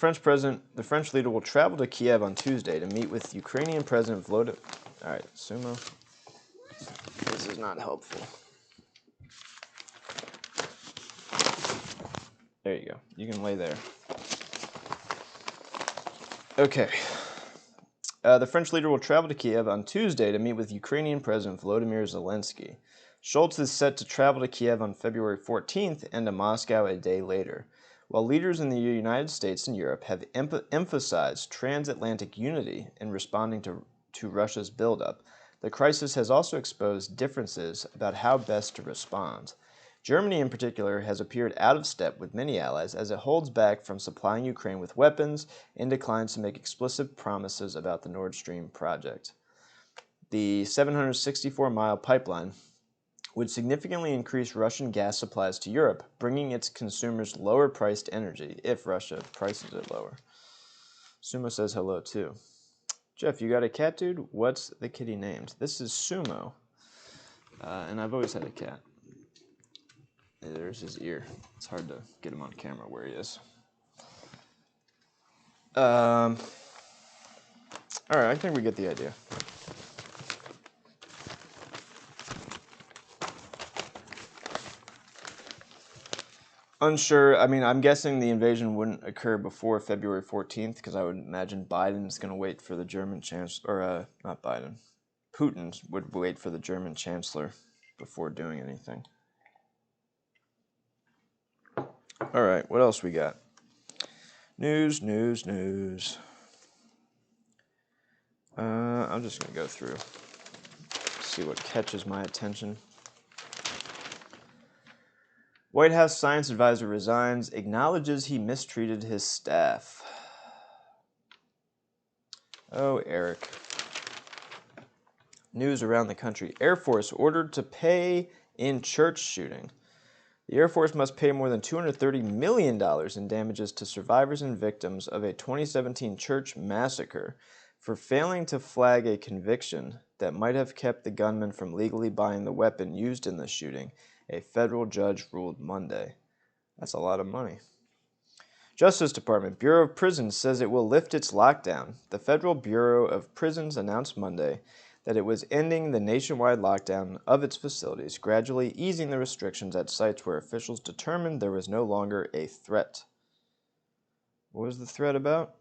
French leader will travel to Kiev on Tuesday to meet with Ukrainian President Volodymyr... All right, Sumo. This is not helpful. There you go. You can lay there. Okay. The French leader will travel to Kiev on Tuesday to meet with Ukrainian President Volodymyr Zelensky. Scholz is set to travel to Kiev on February 14th and to Moscow a day later. While leaders in the United States and Europe have emphasized transatlantic unity in responding to Russia's buildup, the crisis has also exposed differences about how best to respond. Germany, in particular, has appeared out of step with many allies as it holds back from supplying Ukraine with weapons and declines to make explicit promises about the Nord Stream project. The 764-mile pipeline would significantly increase Russian gas supplies to Europe, bringing its consumers lower-priced energy if Russia prices it lower. Sumo says hello, too. Jeff, you got a cat, dude? What's the kitty named? This is Sumo, and I've always had a cat. There's his ear. It's hard to get him on camera where he is. All right, I think we get the idea. Unsure. I mean, I'm guessing the invasion wouldn't occur before February 14th because I would imagine Biden's going to wait for the German chancellor, or not Biden, Putin would wait for the German chancellor before doing anything. All right, what else we got? News. I'm just going to go through, see what catches my attention. White House science advisor resigns, acknowledges he mistreated his staff. Oh, Eric. News around the country. Air Force ordered to pay in church shooting. The Air Force must pay more than $230 million in damages to survivors and victims of a 2017 church massacre for failing to flag a conviction that might have kept the gunman from legally buying the weapon used in the shooting, a federal judge ruled Monday. That's a lot of money. Justice Department Bureau of Prisons says it will lift its lockdown. The Federal Bureau of Prisons announced Monday that it was ending the nationwide lockdown of its facilities, gradually easing the restrictions at sites where officials determined there was no longer a threat. What was the threat about?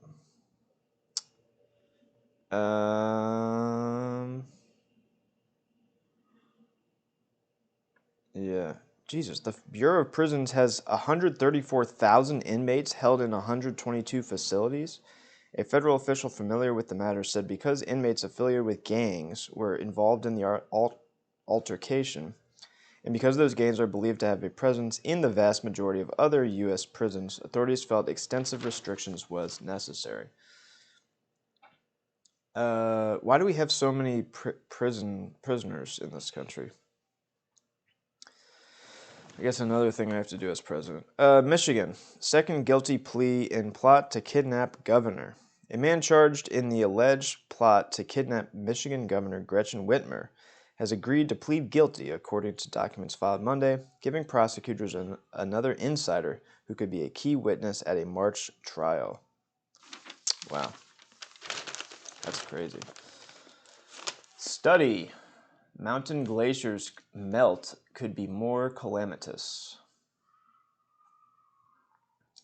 Yeah. Jesus, the Bureau of Prisons has 134,000 inmates held in 122 facilities. A federal official familiar with the matter said because inmates affiliated with gangs were involved in the altercation, and because those gangs are believed to have a presence in the vast majority of other U.S. prisons, authorities felt extensive restrictions was necessary. Why do we have so many prisoners in this country? I guess another thing I have to do as president. Michigan, second guilty plea in plot to kidnap governor. A man charged in the alleged plot to kidnap Michigan Governor Gretchen Whitmer has agreed to plead guilty, according to documents filed Monday, giving prosecutors another insider who could be a key witness at a March trial. Wow. That's crazy. Study. Mountain glaciers melt could be more calamitous.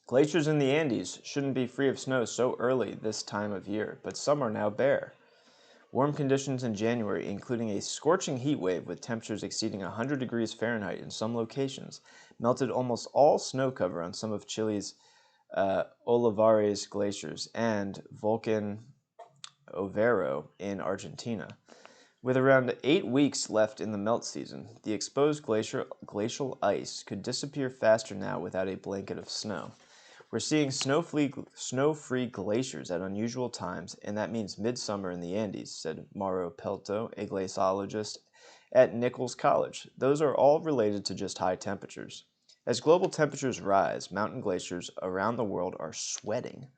Glaciers in the Andes shouldn't be free of snow so early this time of year, but some are now bare. Warm conditions in January, including a scorching heat wave with temperatures exceeding 100 degrees Fahrenheit in some locations, melted almost all snow cover on some of Chile's Olivares glaciers and Volcan Overo in Argentina. With around 8 weeks left in the melt season, the exposed glacial ice could disappear faster now without a blanket of snow. We're seeing snow-free glaciers at unusual times, and that means midsummer in the Andes, said Mauro Pelto, a glaciologist at Nichols College. Those are all related to just high temperatures. As global temperatures rise, mountain glaciers around the world are sweating.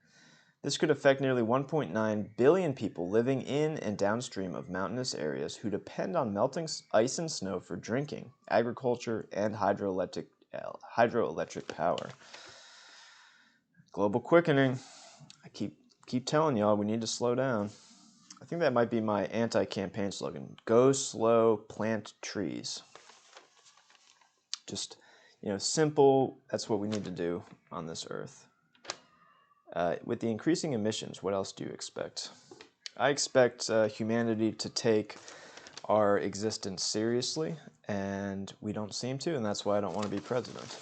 This could affect nearly 1.9 billion people living in and downstream of mountainous areas who depend on melting ice and snow for drinking, agriculture, and hydroelectric power. Global quickening. I keep telling y'all we need to slow down. I think that might be my anti-campaign slogan. Go slow, plant trees. Just, simple. That's what we need to do on this earth. With the increasing emissions, what else do you expect? I expect humanity to take our existence seriously, and we don't seem to, and that's why I don't want to be president.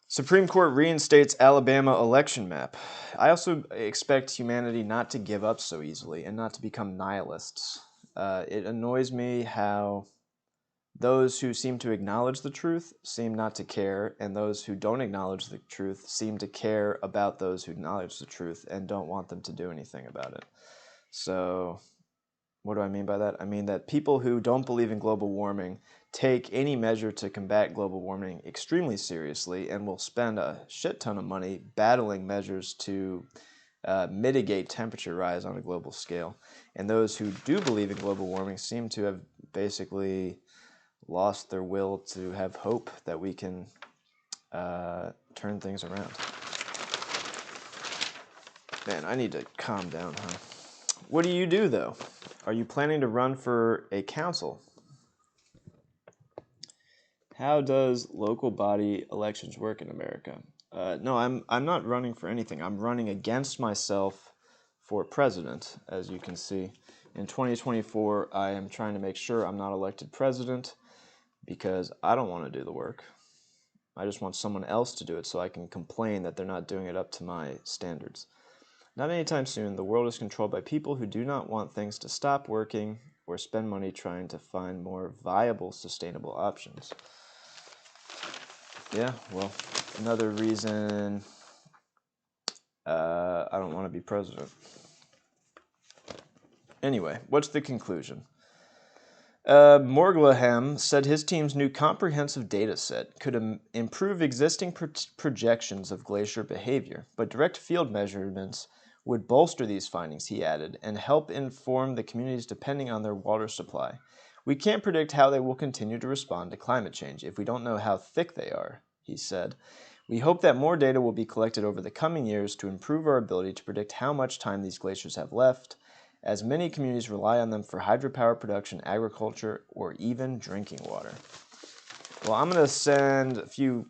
Supreme Court reinstates Alabama election map. I also expect humanity not to give up so easily and not to become nihilists. It annoys me how Those who seem to acknowledge the truth seem not to care, and those who don't acknowledge the truth seem to care about those who acknowledge the truth and don't want them to do anything about it. So, what do I mean by that? I mean that people who don't believe in global warming take any measure to combat global warming extremely seriously and will spend a shit ton of money battling measures to mitigate temperature rise on a global scale. And those who do believe in global warming seem to have basically lost their will to have hope that we can turn things around. Man, I need to calm down, huh? What do you do, though? Are you planning to run for a council? How does local body elections work in America? No, I'm not running for anything. I'm running against myself for president, as you can see. In 2024, I am trying to make sure I'm not elected president because I don't want to do the work. I just want someone else to do it so I can complain that they're not doing it up to my standards. Not anytime soon. The world is controlled by people who do not want things to stop working or spend money trying to find more viable, sustainable options. Yeah, well, another reason I don't want to be president. Anyway, what's the conclusion? Morgulaham said his team's new comprehensive data set could improve existing projections of glacier behavior, but direct field measurements would bolster these findings, he added, and help inform the communities depending on their water supply. We can't predict how they will continue to respond to climate change if we don't know how thick they are, he said. We hope that more data will be collected over the coming years to improve our ability to predict how much time these glaciers have left, as many communities rely on them for hydropower production, agriculture, or even drinking water. Well, I'm going to send a few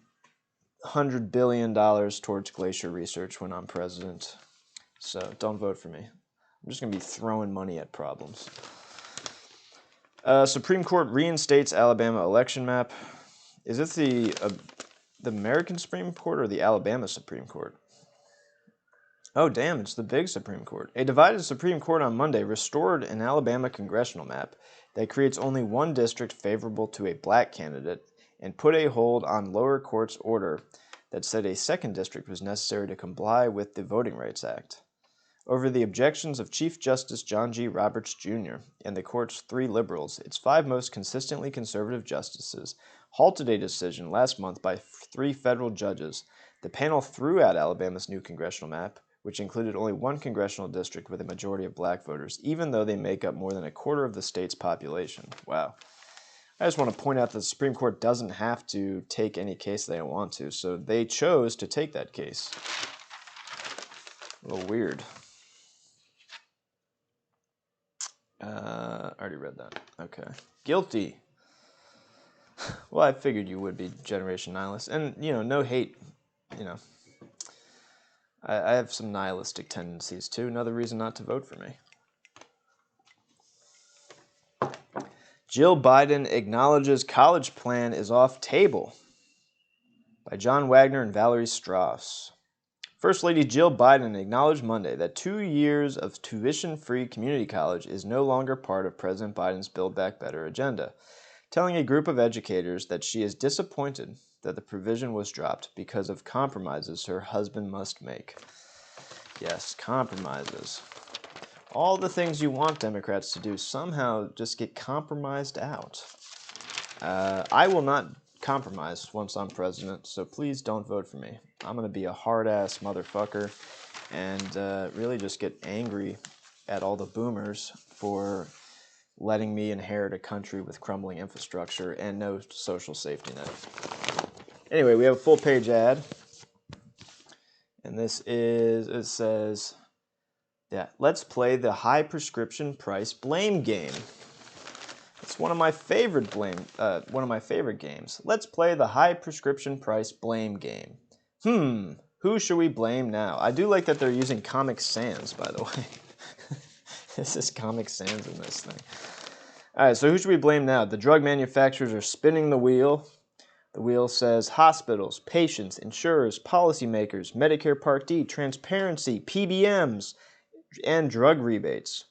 $100 billion towards glacier research when I'm president, so don't vote for me. I'm just going to be throwing money at problems. Supreme Court reinstates Alabama election map. Is it the American Supreme Court or the Alabama Supreme Court? Oh, damn, it's the big Supreme Court. A divided Supreme Court on Monday restored an Alabama congressional map that creates only one district favorable to a black candidate and put a hold on lower court's order that said a second district was necessary to comply with the Voting Rights Act. Over the objections of Chief Justice John G. Roberts, Jr. and the court's 3 liberals, its 5 most consistently conservative justices, halted a decision last month by 3 federal judges. The panel threw out Alabama's new congressional map, which included only 1 congressional district with a majority of black voters, even though they make up more than a quarter of the state's population. Wow. I just want to point out that the Supreme Court doesn't have to take any case they don't want to, so they chose to take that case. A little weird. I already read that. Okay. Guilty. Well, I figured you would be Generation Nihilist. And, no hate, I have some nihilistic tendencies, too. Another reason not to vote for me. Jill Biden acknowledges college plan is off table. By John Wagner and Valerie Strauss. First Lady Jill Biden acknowledged Monday that 2 years of tuition-free community college is no longer part of President Biden's Build Back Better agenda, telling a group of educators that she is disappointed that the provision was dropped because of compromises her husband must make. Yes, compromises. All the things you want Democrats to do somehow just get compromised out. I will not compromise once I'm president, so please don't vote for me. I'm going to be a hard-ass motherfucker and really just get angry at all the boomers for letting me inherit a country with crumbling infrastructure and no social safety net. Anyway, we have a full-page ad, and it says, let's play the high prescription price blame game. It's one of my favorite games. Let's play the high prescription price blame game. Who should we blame now? I do like that they're using Comic Sans, by the way. This is Comic Sans in this thing. All right, so who should we blame now? The drug manufacturers are spinning the wheel. The wheel says hospitals, patients, insurers, policymakers, Medicare Part D, transparency, PBMs, and drug rebates.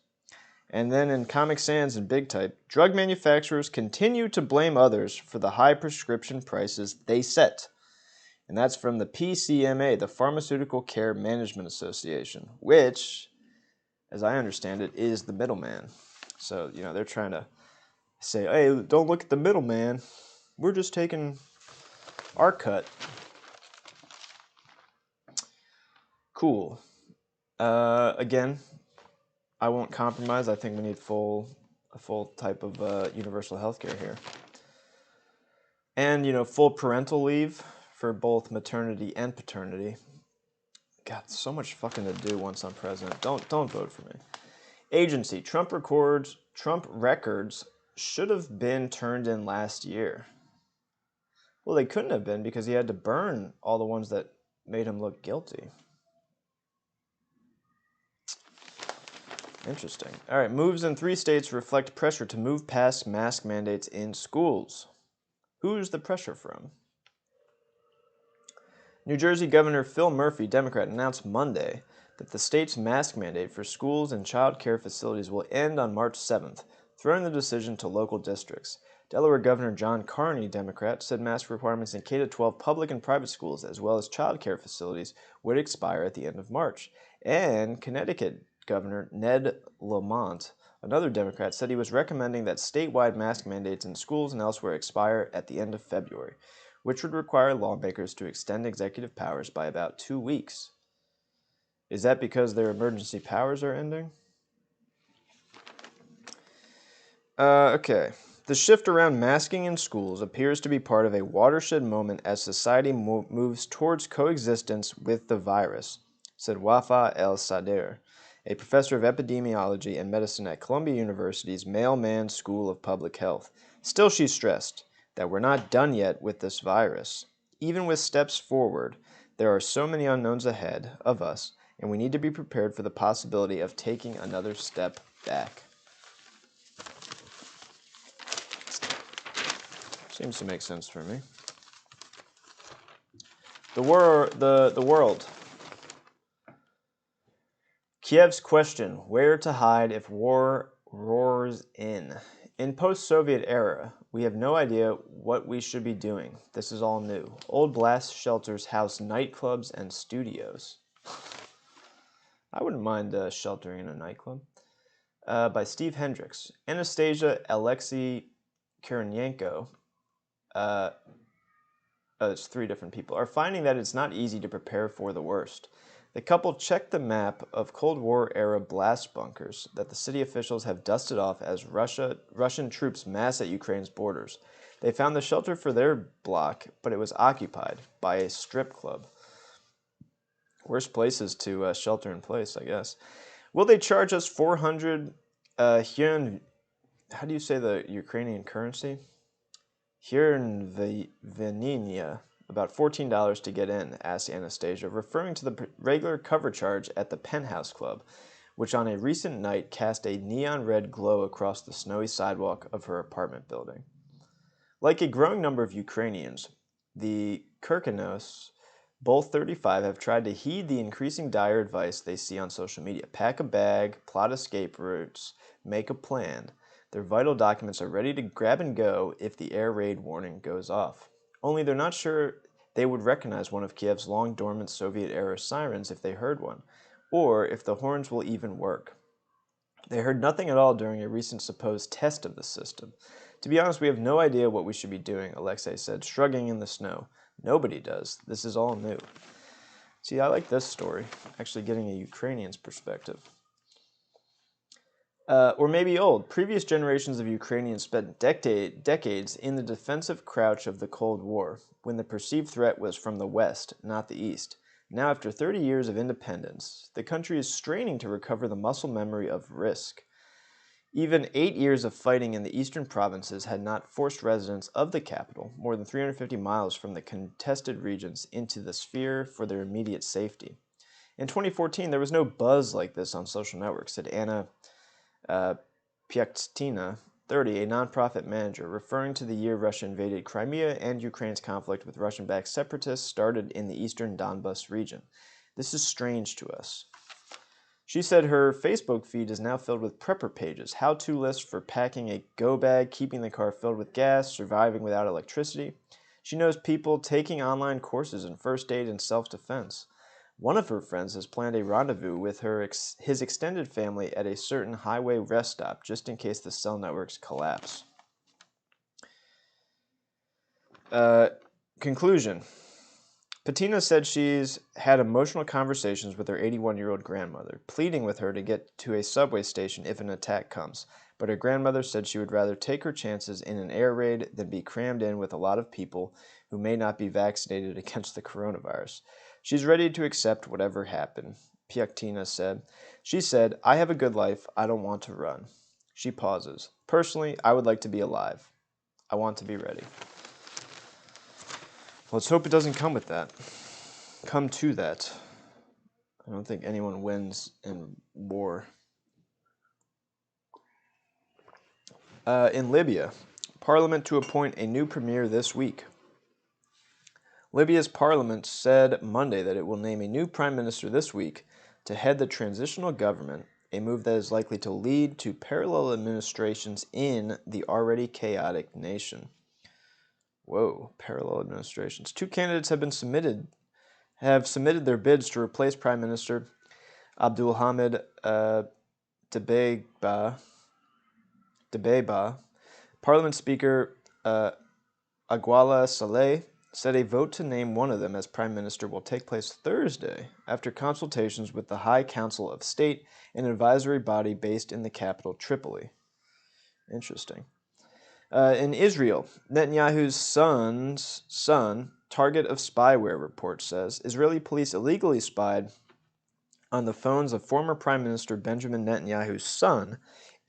And then in Comic Sans and Big Type, drug manufacturers continue to blame others for the high prescription prices they set. And that's from the PCMA, the Pharmaceutical Care Management Association, which, as I understand it, is the middleman. So, they're trying to say, hey, don't look at the middleman. We're just taking our cut. Cool. Again, I won't compromise. I think we need a full type of universal health care here. And, full parental leave for both maternity and paternity. God, so much fucking to do once I'm president. Don't vote for me. Agency, Trump records should have been turned in last year. Well, they couldn't have been because he had to burn all the ones that made him look guilty. Interesting. All right, moves in 3 states reflect pressure to move past mask mandates in schools. Who's the pressure from? New Jersey Governor Phil Murphy, Democrat, announced Monday that the state's mask mandate for schools and child care facilities will end on March 7th, throwing the decision to local districts. Delaware Governor John Carney, Democrat, said mask requirements in K-12 public and private schools, as well as child care facilities, would expire at the end of March. And Connecticut Governor Ned Lamont, another Democrat, said he was recommending that statewide mask mandates in schools and elsewhere expire at the end of February, which would require lawmakers to extend executive powers by about 2 weeks. Is that because their emergency powers are ending? Okay. The shift around masking in schools appears to be part of a watershed moment as society moves towards coexistence with the virus, said Wafa El-Sadr, a professor of epidemiology and medicine at Columbia University's Mailman School of Public Health. Still, she stressed that we're not done yet with this virus. Even with steps forward, there are so many unknowns ahead of us, and we need to be prepared for the possibility of taking another step back. Seems to make sense for me. The world. Kiev's question, where to hide if war roars in? In post-Soviet era, we have no idea what we should be doing. This is all new. Old blast shelters house nightclubs and studios. I wouldn't mind sheltering in a nightclub. By Steve Hendricks. Anastasia Alexei Kiriyenko, it's 3 different people, are finding that it's not easy to prepare for the worst. The couple checked the map of Cold War-era blast bunkers that the city officials have dusted off as Russian troops mass at Ukraine's borders. They found the shelter for their block, but it was occupied by a strip club. Worst places to shelter in place, I guess. Will they charge us 400 hyun? How do you say the Ukrainian currency? Hryvnia, about $14 to get in, asked Anastasia, referring to the regular cover charge at the Penthouse Club, which on a recent night cast a neon red glow across the snowy sidewalk of her apartment building. Like a growing number of Ukrainians, the Kirkenos, both 35, have tried to heed the increasing dire advice they see on social media. Pack a bag, plot escape routes, make a plan. Their vital documents are ready to grab and go if the air raid warning goes off. Only they're not sure they would recognize one of Kiev's long-dormant Soviet-era sirens if they heard one, or if the horns will even work. They heard nothing at all during a recent supposed test of the system. To be honest, we have no idea what we should be doing, Alexei said, shrugging in the snow. Nobody does. This is all new. See, I like this story, actually getting a Ukrainian's perspective. Or maybe old. Previous generations of Ukrainians spent decades in the defensive crouch of the Cold War, when the perceived threat was from the West, not the East. Now, after 30 years of independence, the country is straining to recover the muscle memory of risk. Even 8 years of fighting in the eastern provinces had not forced residents of the capital, more than 350 miles from the contested regions, into the sphere for their immediate safety. In 2014, there was no buzz like this on social networks, said Anna Pyaktina, 30, a nonprofit manager, referring to the year Russia invaded Crimea and Ukraine's conflict with Russian-backed separatists started in the eastern Donbas region. This is strange to us. She said her Facebook feed is now filled with prepper pages, how-to lists for packing a go bag, keeping the car filled with gas, surviving without electricity. She knows people taking online courses in first aid and self-defense. One of her friends has planned a rendezvous with his extended family at a certain highway rest stop, just in case the cell networks collapse. Conclusion. Patina said she's had emotional conversations with her 81-year-old grandmother, pleading with her to get to a subway station if an attack comes. But her grandmother said she would rather take her chances in an air raid than be crammed in with a lot of people who may not be vaccinated against the coronavirus. She's ready to accept whatever happened, Piaktina said. She said, I have a good life. I don't want to run. She pauses. Personally, I would like to be alive. I want to be ready. Let's hope it doesn't come with that. Come to that. I don't think anyone wins in war. In Libya, Parliament to appoint a new premier this week. Libya's parliament said Monday that it will name a new prime minister this week to head the transitional government, a move that is likely to lead to parallel administrations in the already chaotic nation. Whoa, parallel administrations. 2 candidates have submitted their bids to replace Prime Minister Abdulhamid Dbeibah. Parliament Speaker Aguala Saleh said a vote to name one of them as Prime Minister will take place Thursday after consultations with the High Council of State, an advisory body based in the capital Tripoli. Interesting. In Israel, Netanyahu's son, target of spyware, report says. Israeli police illegally spied on the phones of former Prime Minister Benjamin Netanyahu's son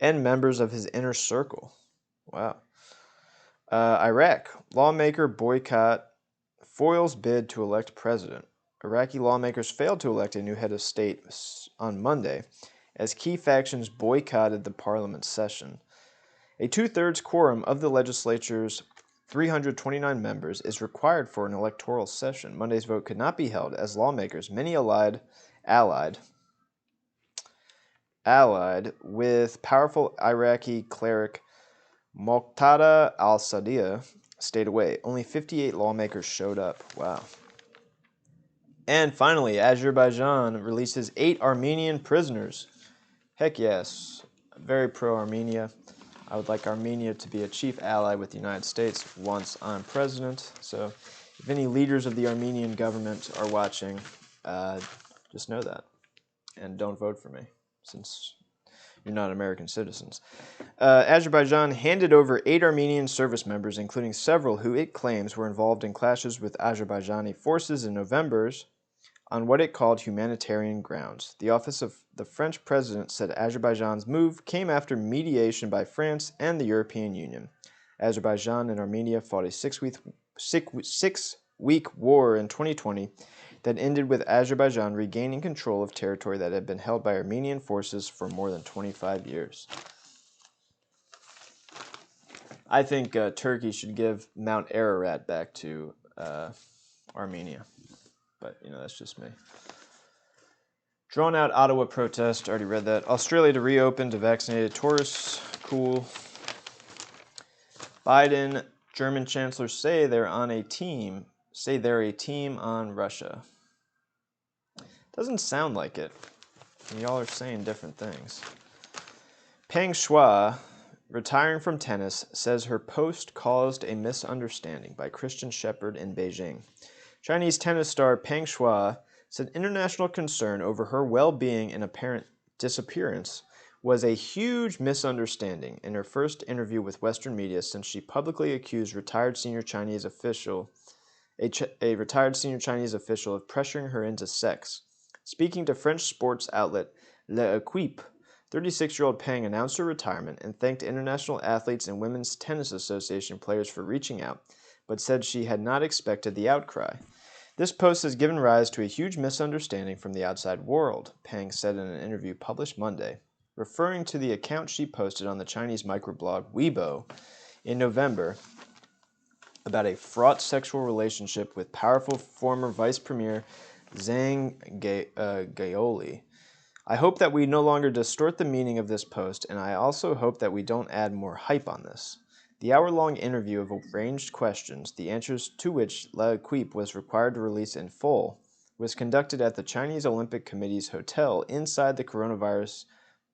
and members of his inner circle. Wow. Iraq, lawmaker boycott foils bid to elect president. Iraqi lawmakers failed to elect a new head of state on Monday as key factions boycotted the parliament session. A 2/3 quorum of the legislature's 329 members is required for an electoral session. Monday's vote could not be held as lawmakers, many allied with powerful Iraqi cleric Muqtada al-Sadr, stayed away. Only 58 lawmakers showed up. Wow. And finally, Azerbaijan releases 8 Armenian prisoners. Heck yes. Very pro-Armenia. I would like Armenia to be a chief ally with the United States once I'm president. So if any leaders of the Armenian government are watching, just know that. And don't vote for me, since you're not American citizens. Azerbaijan handed over 8 Armenian service members, including several who it claims were involved in clashes with Azerbaijani forces in November on what it called humanitarian grounds. The office of the French president said Azerbaijan's move came after mediation by France and the European Union. Azerbaijan and Armenia fought a 6-week war in 2020 that ended with Azerbaijan regaining control of territory that had been held by Armenian forces for more than 25 years. I think Turkey should give Mount Ararat back to Armenia. But, that's just me. Drawn out Ottawa protest. Already read that. Australia to reopen to vaccinated tourists. Cool. Biden, German chancellor say they're a team on Russia. Doesn't sound like it. Y'all are saying different things. Peng Shuai, retiring from tennis, says her post caused a misunderstanding by Christian Shepherd in Beijing. Chinese tennis star Peng Shuai said international concern over her well-being and apparent disappearance was a huge misunderstanding in her first interview with Western media since she publicly accused a retired senior Chinese official of pressuring her into sex. Speaking to French sports outlet L'Equipe, 36-year-old Peng announced her retirement and thanked International Athletes and Women's Tennis Association players for reaching out, but said she had not expected the outcry. This post has given rise to a huge misunderstanding from the outside world, Peng said in an interview published Monday, referring to the account she posted on the Chinese microblog Weibo in November about a fraught sexual relationship with powerful former Vice Premier Zhang Gaoli. I hope that we no longer distort the meaning of this post, and I also hope that we don't add more hype on this. The hour-long interview of arranged questions, the answers to which L'Equipe was required to release in full, was conducted at the Chinese Olympic Committee's hotel inside the coronavirus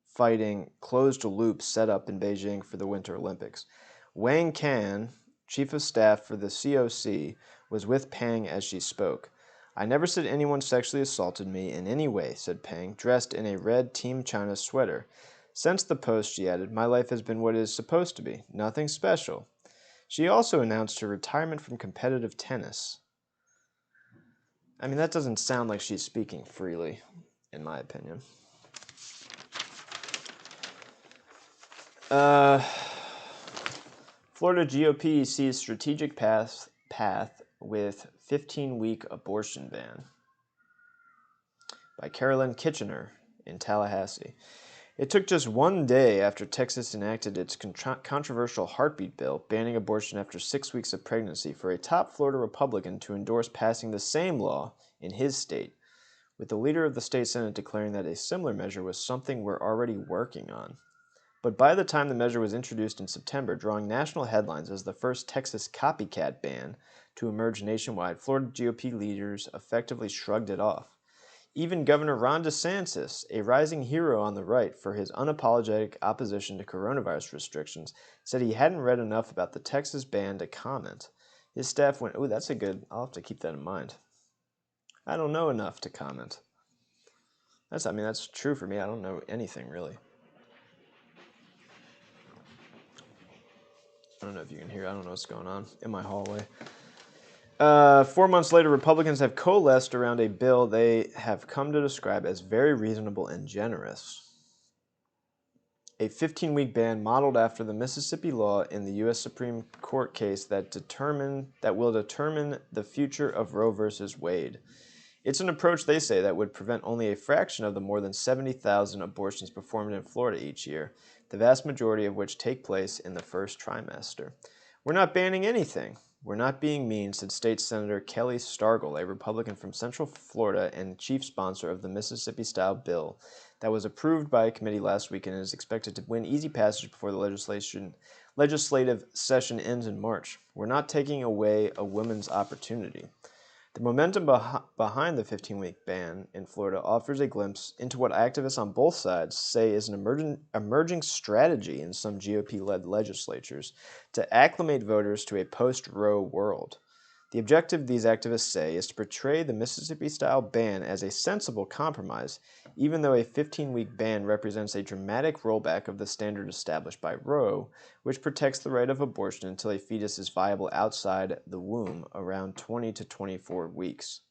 fighting closed loop set up in Beijing for the Winter Olympics. Wang Can, chief of staff for the COC, was with Pang as she spoke. I never said anyone sexually assaulted me in any way, said Pang, dressed in a red Team China sweater. Since the post, she added, my life has been what it is supposed to be. Nothing special. She also announced her retirement from competitive tennis. I mean, that doesn't sound like she's speaking freely, in my opinion. Florida GOP sees strategic path with 15-week abortion ban. By Carolyn Kitchener in Tallahassee. It took just one day after Texas enacted its controversial heartbeat bill banning abortion after 6 weeks of pregnancy for a top Florida Republican to endorse passing the same law in his state, with the leader of the state Senate declaring that a similar measure was something we're already working on. But by the time the measure was introduced in September, drawing national headlines as the first Texas copycat ban to emerge nationwide, Florida GOP leaders effectively shrugged it off. Even Governor Ron DeSantis, a rising hero on the right for his unapologetic opposition to coronavirus restrictions, said he hadn't read enough about the Texas ban to comment. His staff went, that's a good, I'll have to keep that in mind. I don't know enough to comment. That's true for me. I don't know anything, really. I don't know if you can hear. I don't know what's going on in my hallway. 4 months later, Republicans have coalesced around a bill they have come to describe as very reasonable and generous. A 15-week ban modeled after the Mississippi law in the U.S. Supreme Court case that will determine the future of Roe v. Wade. It's an approach, they say, that would prevent only a fraction of the more than 70,000 abortions performed in Florida each year, the vast majority of which take place in the first trimester. We're not banning anything. We're not being mean, said State Senator Kelly Stargel, a Republican from Central Florida and chief sponsor of the Mississippi-style bill that was approved by a committee last week and is expected to win easy passage before the legislative session ends in March. We're not taking away a woman's opportunity. The momentum behind the 15-week ban in Florida offers a glimpse into what activists on both sides say is an emerging strategy in some GOP-led legislatures to acclimate voters to a post-Roe world. The objective, these activists say, is to portray the Mississippi-style ban as a sensible compromise, even though a 15-week ban represents a dramatic rollback of the standard established by Roe, which protects the right of abortion until a fetus is viable outside the womb, around 20 to 24 weeks.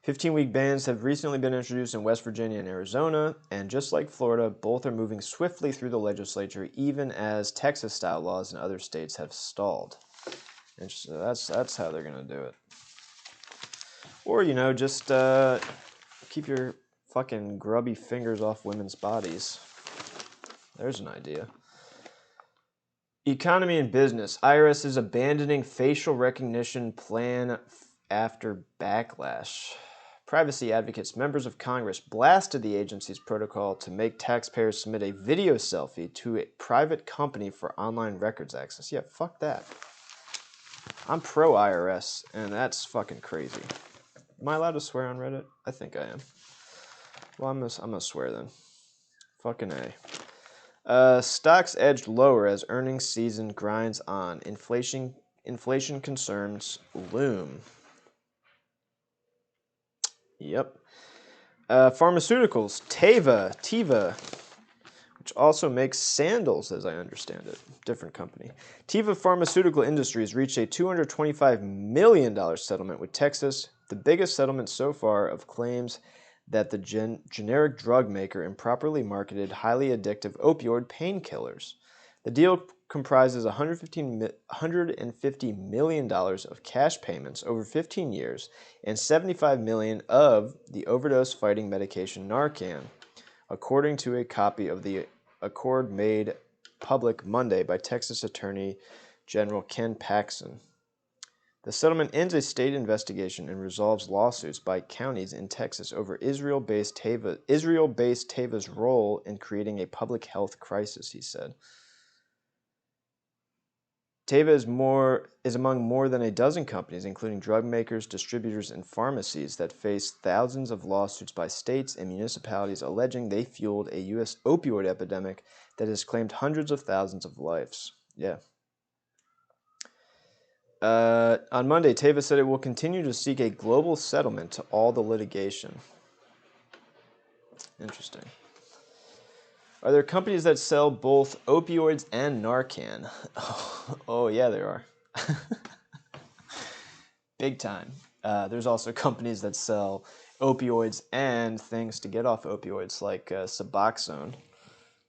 15-week bans have recently been introduced in West Virginia and Arizona, and just like Florida, both are moving swiftly through the legislature, even as Texas-style laws in other states have stalled. And so that's how they're going to do it. Or, just keep your fucking grubby fingers off women's bodies. There's an idea. Economy and business. IRS is abandoning facial recognition plan after backlash. Privacy advocates, members of Congress, blasted the agency's protocol to make taxpayers submit a video selfie to a private company for online records access. Yeah, fuck that. I'm pro IRS, and that's fucking crazy. Am I allowed to swear on Reddit? I think I am. Well, I'm gonna swear then. Fucking A. Stocks edged lower as earnings season grinds on. Inflation concerns loom. Yep. Pharmaceuticals. Teva, which also makes sandals, as I understand it. Different company. Teva Pharmaceutical Industries reached a $225 million settlement with Texas, the biggest settlement so far of claims that the generic drug maker improperly marketed highly addictive opioid painkillers. The deal comprises $150 million of cash payments over 15 years and $75 million of the overdose-fighting medication Narcan, according to a copy of the accord made public Monday by Texas Attorney General Ken Paxton. The settlement ends a state investigation and resolves lawsuits by counties in Texas over Israel-based Teva's role in creating a public health crisis, he said. Teva is among more than a dozen companies, including drug makers, distributors, and pharmacies, that face thousands of lawsuits by states and municipalities alleging they fueled a U.S. opioid epidemic that has claimed hundreds of thousands of lives. Yeah. On Monday, Teva said it will continue to seek a global settlement to all the litigation. Interesting. Are there companies that sell both opioids and Narcan? Oh yeah, there are. Big time. There's also companies that sell opioids and things to get off opioids, like Suboxone,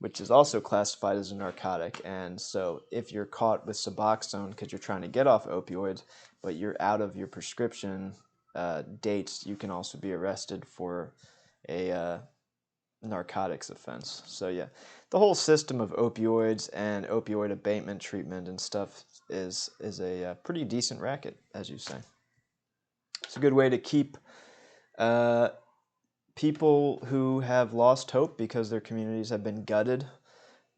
which is also classified as a narcotic. And so if you're caught with Suboxone because you're trying to get off opioids, but you're out of your prescription dates, you can also be arrested for a narcotics offense. So yeah, the whole system of opioids and opioid abatement treatment and stuff is a pretty decent racket, as you say. It's a good way to keep people who have lost hope because their communities have been gutted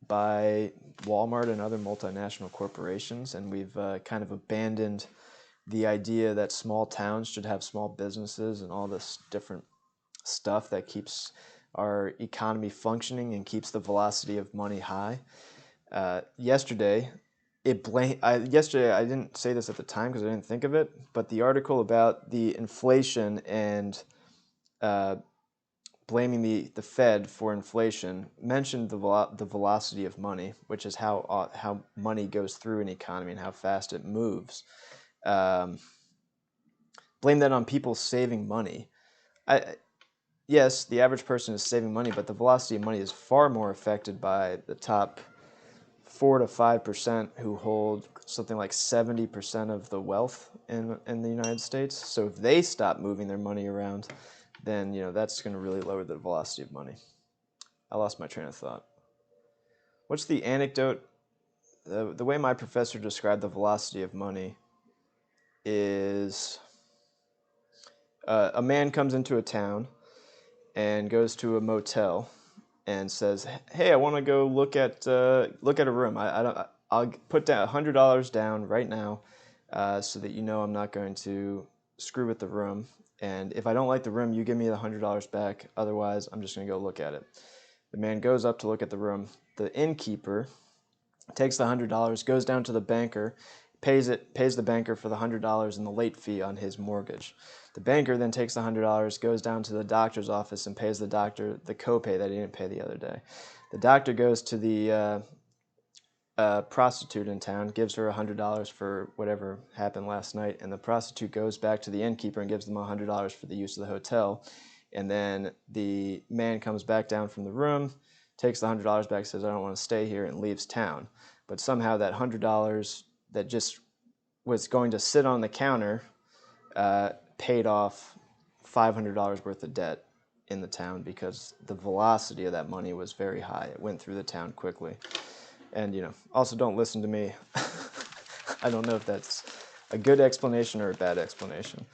by Walmart and other multinational corporations, and we've kind of abandoned the idea that small towns should have small businesses and all this different stuff that keeps our economy functioning and keeps the velocity of money high. Yesterday, I didn't say this at the time because I didn't think of it, but the article about the inflation and blaming the Fed for inflation mentioned the velocity of money, which is how money goes through an economy and how fast it moves. Blame that on people saving money. Yes, the average person is saving money, but the velocity of money is far more affected by the top 4 to 5% who hold something like 70% of the wealth in the United States. So if they stop moving their money around, then that's going to really lower the velocity of money. I lost my train of thought. What's the anecdote? The way my professor described the velocity of money is a man comes into a town and goes to a motel and says, "Hey, I want to go look at a room. I'll put down $100 down right now, so that I'm not going to screw with the room. And if I don't like the room, you give me the $100 back. Otherwise, I'm just going to go look at it." The man goes up to look at the room. The innkeeper takes the $100, goes down to the banker, pays the banker for the $100 and the late fee on his mortgage. The banker then takes the $100, goes down to the doctor's office and pays the doctor the copay that he didn't pay the other day. The doctor goes to the prostitute in town, gives her $100 for whatever happened last night, and the prostitute goes back to the innkeeper and gives them $100 for the use of the hotel. And then the man comes back down from the room, takes the $100 back, says, "I don't want to stay here," and leaves town. But somehow that $100 that just was going to sit on the counter paid off $500 worth of debt in the town because the velocity of that money was very high. It went through the town quickly. And, also don't listen to me. I don't know if that's a good explanation or a bad explanation.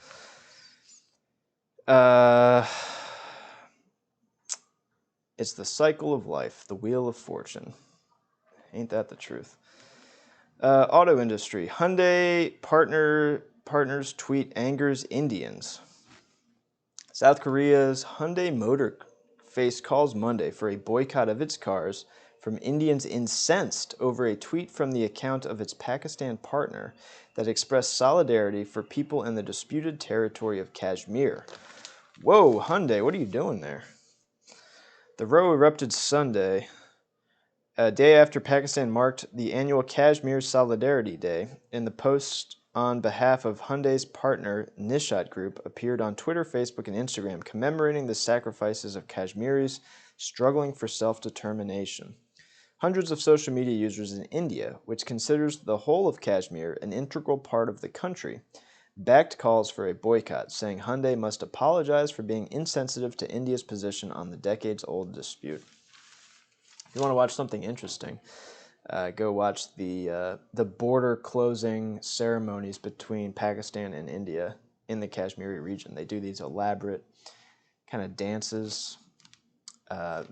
It's the cycle of life, the wheel of fortune. Ain't that the truth? Auto industry. Hyundai partners tweet angers Indians. South Korea's Hyundai Motor calls Monday for a boycott of its cars from Indians incensed over a tweet from the account of its Pakistan partner that expressed solidarity for people in the disputed territory of Kashmir. Whoa, Hyundai, what are you doing there? The row erupted Sunday, a day after Pakistan marked the annual Kashmir Solidarity Day. In the post on behalf of Hyundai's partner Nishat Group appeared on Twitter, Facebook, and Instagram commemorating the sacrifices of Kashmiris struggling for self-determination. Hundreds of social media users in India, which considers the whole of Kashmir an integral part of the country, backed calls for a boycott, saying Hyundai must apologize for being insensitive to India's position on the decades-old dispute. If you want to watch something interesting, Go watch the border closing ceremonies between Pakistan and India in the Kashmiri region. They do these elaborate kind of dances,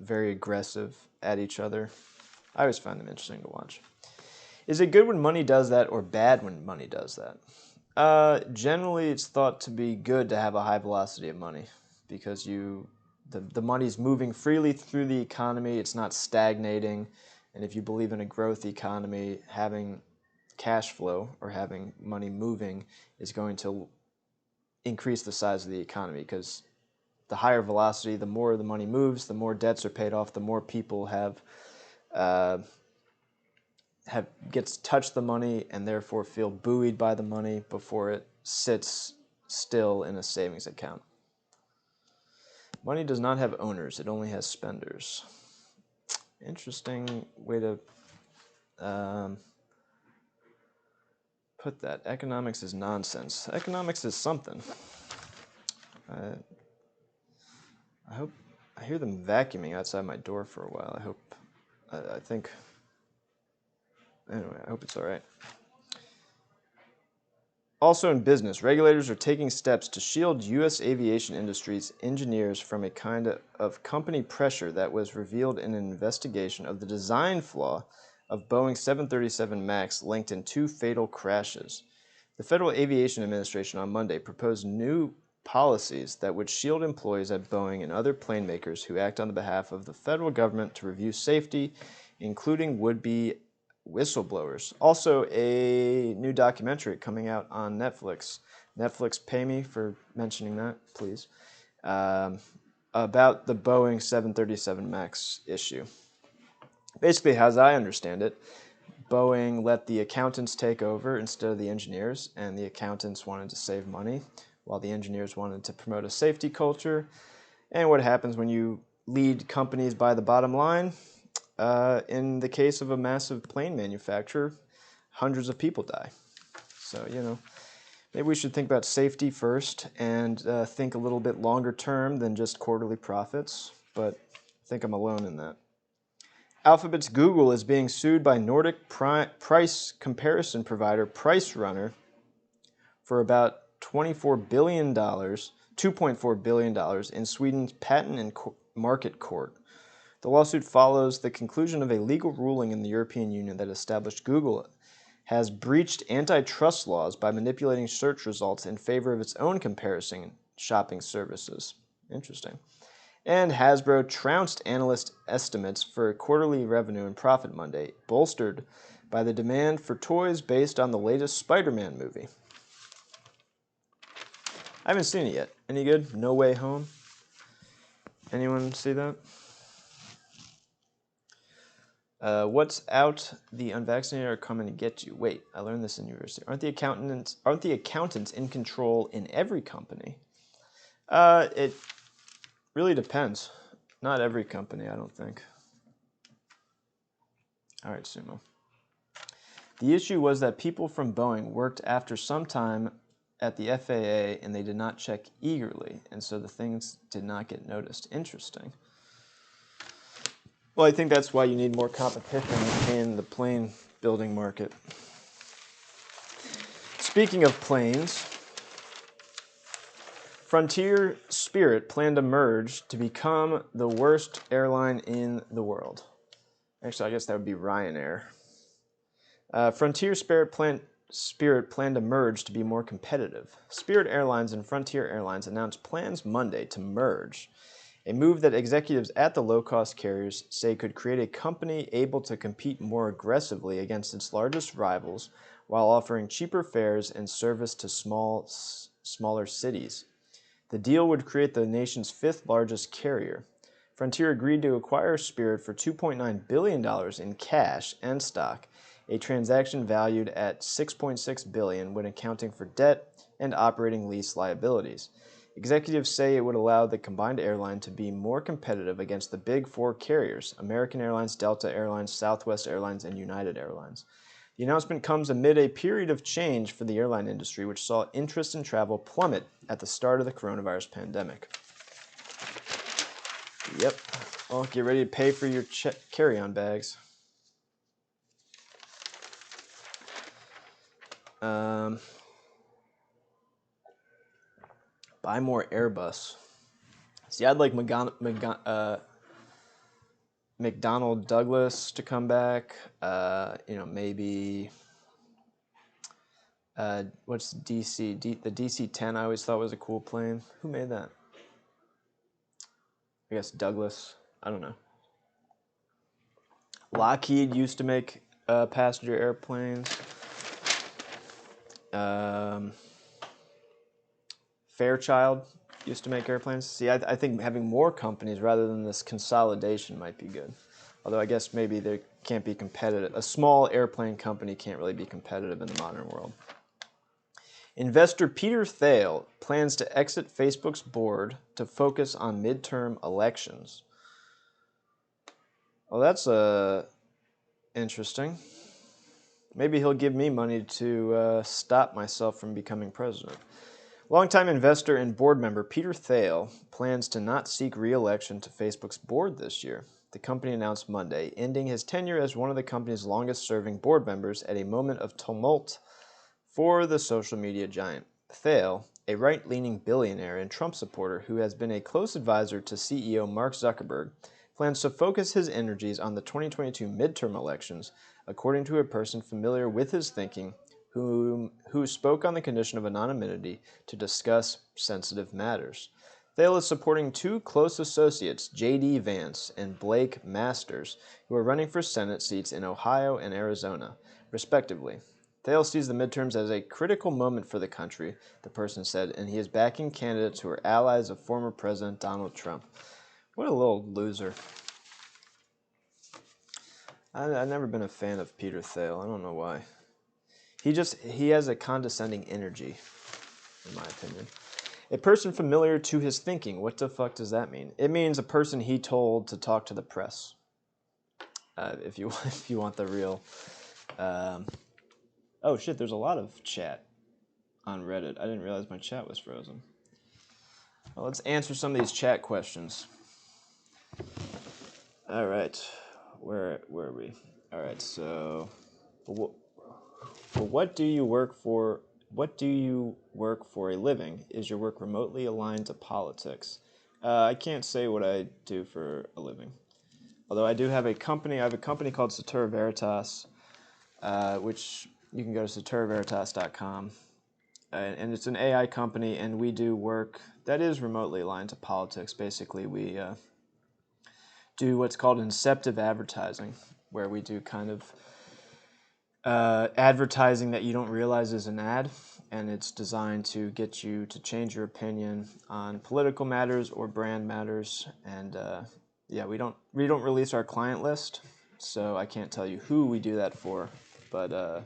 very aggressive at each other. I always find them interesting to watch. Is it good when money does that or bad when money does that? Generally, it's thought to be good to have a high velocity of money because the money's moving freely through the economy. It's not stagnating. And if you believe in a growth economy, having cash flow or having money moving is going to increase the size of the economy because the higher velocity, the more the money moves, the more debts are paid off, the more people gets touch the money and therefore feel buoyed by the money before it sits still in a savings account. Money does not have owners, it only has spenders. Interesting way to put that. Economics is nonsense. Economics is something. I hope I hear them vacuuming outside my door for a while. I think anyway, I hope it's all right. Also in business, regulators are taking steps to shield U.S. aviation industry's engineers from a kind of company pressure that was revealed in an investigation of the design flaw of Boeing 737 MAX linked in 2 fatal crashes. The Federal Aviation Administration on Monday proposed new policies that would shield employees at Boeing and other plane makers who act on the behalf of the federal government to review safety, including would-be whistleblowers. Also, a new documentary coming out on Netflix. Netflix, pay me for mentioning that, please. About the Boeing 737 MAX issue. Basically, as I understand it, Boeing let the accountants take over instead of the engineers, and the accountants wanted to save money, while the engineers wanted to promote a safety culture. And what happens when you lead companies by the bottom line? In the case of a massive plane manufacturer, hundreds of people die. So, maybe we should think about safety first and think a little bit longer term than just quarterly profits, but I think I'm alone in that. Alphabet's Google is being sued by Nordic price comparison provider PriceRunner for about $2.4 billion in Sweden's Patent and Market Court. The lawsuit follows the conclusion of a legal ruling in the European Union that established Google has breached antitrust laws by manipulating search results in favor of its own comparison shopping services. Interesting. And Hasbro trounced analyst estimates for quarterly revenue and profit Monday, bolstered by the demand for toys based on the latest Spider-Man movie. I haven't seen it yet. Any good? No Way Home? Anyone see that? What's out? The unvaccinated are coming to get you. Wait, I learned this in university. Aren't the accountants in control in every company? It really depends. Not every company, I don't think. All right, Sumo. The issue was that people from Boeing worked after some time at the FAA and they did not check eagerly, and so the things did not get noticed. Interesting. Well, I think that's why you need more competition in the plane building market. Speaking of planes, Frontier Spirit plan to merge to become the worst airline in the world. Actually, I guess that would be Ryanair. Frontier Spirit plan to merge to be more competitive. Spirit Airlines and Frontier Airlines announced plans Monday to merge, a move that executives at the low-cost carriers say could create a company able to compete more aggressively against its largest rivals while offering cheaper fares and service to smaller cities. The deal would create the nation's 5th largest carrier. Frontier agreed to acquire Spirit for $2.9 billion in cash and stock, a transaction valued at $6.6 billion when accounting for debt and operating lease liabilities. Executives say it would allow the combined airline to be more competitive against the big 4 carriers, American Airlines, Delta Airlines, Southwest Airlines, and United Airlines. The announcement comes amid a period of change for the airline industry, which saw interest in travel plummet at the start of the coronavirus pandemic. Yep. Well, get ready to pay for your carry-on bags. Buy more Airbus. See, I'd like McDonnell Douglas to come back. Maybe what's DC? The DC-10 I always thought was a cool plane. Who made that? I guess Douglas. I don't know. Lockheed used to make passenger airplanes. Fairchild used to make airplanes. See, I think having more companies rather than this consolidation might be good. Although I guess maybe they can't be competitive. A small airplane company can't really be competitive in the modern world. Investor Peter Thiel plans to exit Facebook's board to focus on midterm elections. Well, that's interesting. Maybe he'll give me money to stop myself from becoming president. Longtime investor and board member Peter Thiel plans to not seek re-election to Facebook's board this year, the company announced Monday, ending his tenure as one of the company's longest-serving board members at a moment of tumult for the social media giant. Thiel, a right-leaning billionaire and Trump supporter who has been a close advisor to CEO Mark Zuckerberg, plans to focus his energies on the 2022 midterm elections, according to a person familiar with his thinking who spoke on the condition of anonymity to discuss sensitive matters. Thiel is supporting two close associates, J.D. Vance and Blake Masters, who are running for Senate seats in Ohio and Arizona, respectively. Thiel sees the midterms as a critical moment for the country, the person said, and he is backing candidates who are allies of former President Donald Trump. What a little loser. I've never been a fan of Peter Thiel. I don't know why. He has a condescending energy, in my opinion. A person familiar to his thinking. What the fuck does that mean? It means a person he told to talk to the press. If you want the real. Oh shit! There's a lot of chat on Reddit. I didn't realize my chat was frozen. Well, let's answer some of these chat questions. All right, where are we? All right, so. What do you work for? What do you work for a living? Is your work remotely aligned to politics? I can't say what I do for a living. Although I do have a company. I have a company called Satura Veritas, which you can go to saturaveritas.com. And it's an AI company, and we do work that is remotely aligned to politics. Basically, we do what's called inceptive advertising, where we do kind of advertising that you don't realize is an ad, and it's designed to get you to change your opinion on political matters or brand matters. And we don't release our client list, so I can't tell you who we do that for. But I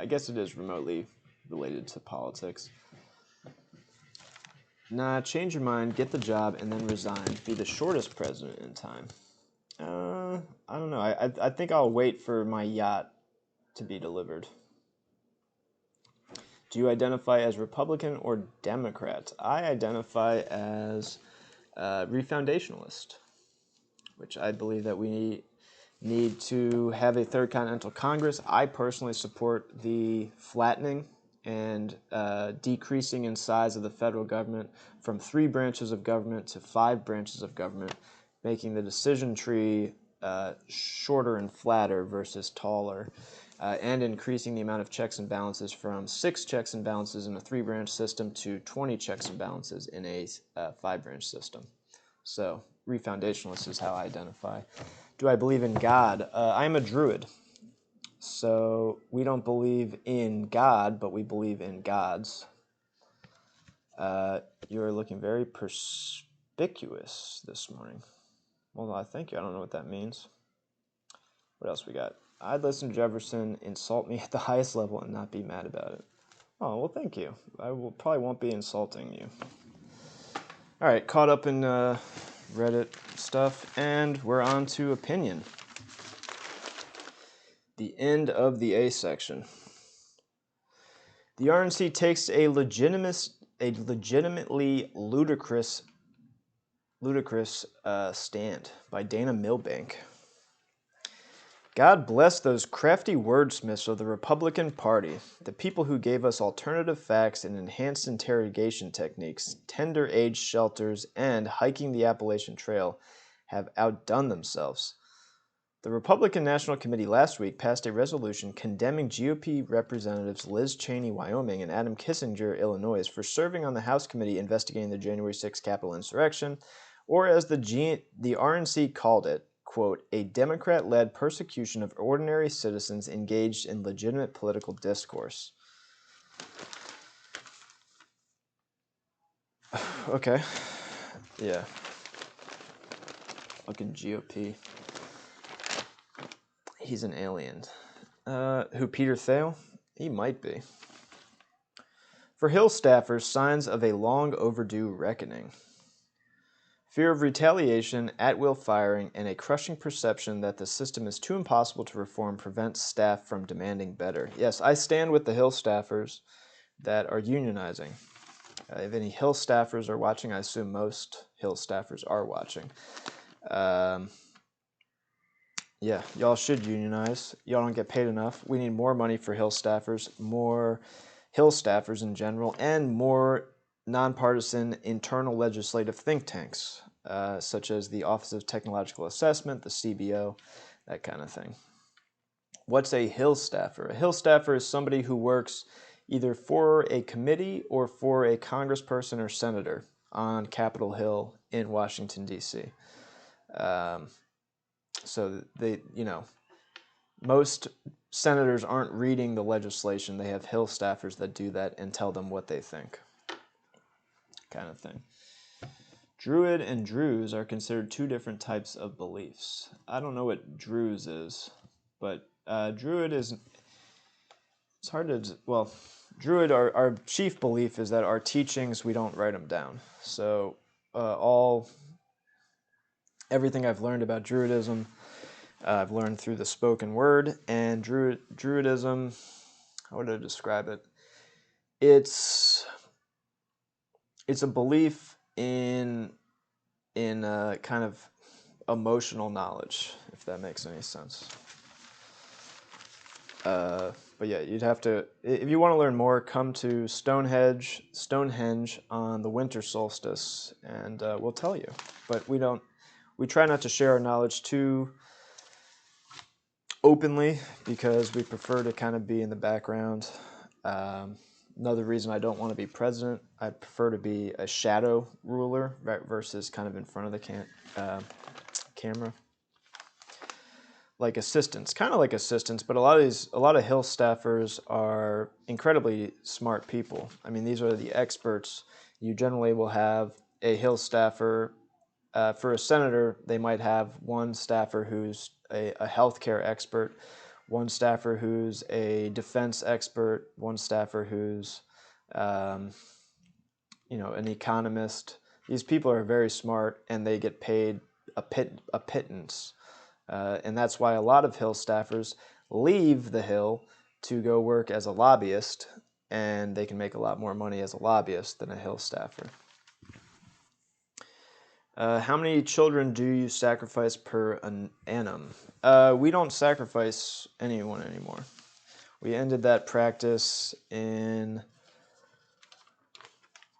guess it is remotely related to politics. Nah, change your mind, get the job, and then resign. Be the shortest president in time. I don't know. I think I'll wait for my yacht to be delivered. Do you identify as Republican or Democrat? I identify as refoundationalist, which I believe that we need to have a third continental Congress. I personally support the flattening and decreasing in size of the federal government from 3 branches of government to 5 branches of government, making the decision tree shorter and flatter versus taller. And increasing the amount of checks and balances from 6 checks and balances in a 3-branch system to 20 checks and balances in a 5-branch system. So, refoundationalist is how I identify. Do I believe in God? I'm a Druid. So, we don't believe in God, but we believe in gods. You're looking very perspicuous this morning. Well, thank you. I don't know what that means. What else we got? I'd listen to Jefferson insult me at the highest level and not be mad about it. Oh, well, thank you. I probably won't be insulting you. All right, caught up in Reddit stuff, and we're on to opinion. The end of the A section. The RNC takes a legitimately ludicrous stand by Dana Milbank. God bless those crafty wordsmiths of the Republican Party, the people who gave us alternative facts and enhanced interrogation techniques, tender age shelters, and hiking the Appalachian Trail have outdone themselves. The Republican National Committee last week passed a resolution condemning GOP Representatives Liz Cheney, Wyoming, and Adam Kinzinger, Illinois, for serving on the House Committee investigating the January 6th Capitol insurrection, or as the RNC called it, quote, a Democrat-led persecution of ordinary citizens engaged in legitimate political discourse. Okay. Yeah. Fucking GOP. He's an alien. Who, Peter Thiel? He might be. For Hill staffers, signs of a long overdue reckoning. Fear of retaliation, at-will firing, and a crushing perception that the system is too impossible to reform prevents staff from demanding better. Yes, I stand with the Hill staffers that are unionizing. If any Hill staffers are watching, I assume most Hill staffers are watching. Yeah, y'all should unionize. Y'all don't get paid enough. We need more money for Hill staffers, more Hill staffers in general, and more nonpartisan internal legislative think tanks, such as the Office of Technological Assessment, the CBO, that kind of thing. What's a Hill staffer? A Hill staffer is somebody who works either for a committee or for a congressperson or senator on Capitol Hill in Washington, D.C. So they, most senators aren't reading the legislation. They have Hill staffers that do that and tell them what they think, kind of thing. Druid and Druze are considered two different types of beliefs. I don't know what Druze is, but Druid is, it's hard to, well, Druid, our chief belief is that our teachings, we don't write them down. So everything I've learned about Druidism, I've learned through the spoken word, and Druidism, how would I describe it? It's a belief in kind of emotional knowledge, if that makes any sense. But yeah, you'd have to, if you want to learn more, come to Stonehenge on the winter solstice, and we'll tell you. But we try not to share our knowledge too openly because we prefer to kind of be in the background. Another reason I don't want to be president, I prefer to be a shadow ruler versus kind of in front of the camera. Like assistants, kind of like assistants, but a lot of Hill staffers are incredibly smart people. I mean, these are the experts. You generally will have a Hill staffer. For a senator, they might have one staffer who's a healthcare expert, one staffer who's a defense expert, one staffer who's, an economist. These people are very smart, and they get paid a pittance. And that's why a lot of Hill staffers leave the Hill to go work as a lobbyist, and they can make a lot more money as a lobbyist than a Hill staffer. How many children do you sacrifice per annum? We don't sacrifice anyone anymore. We ended that practice in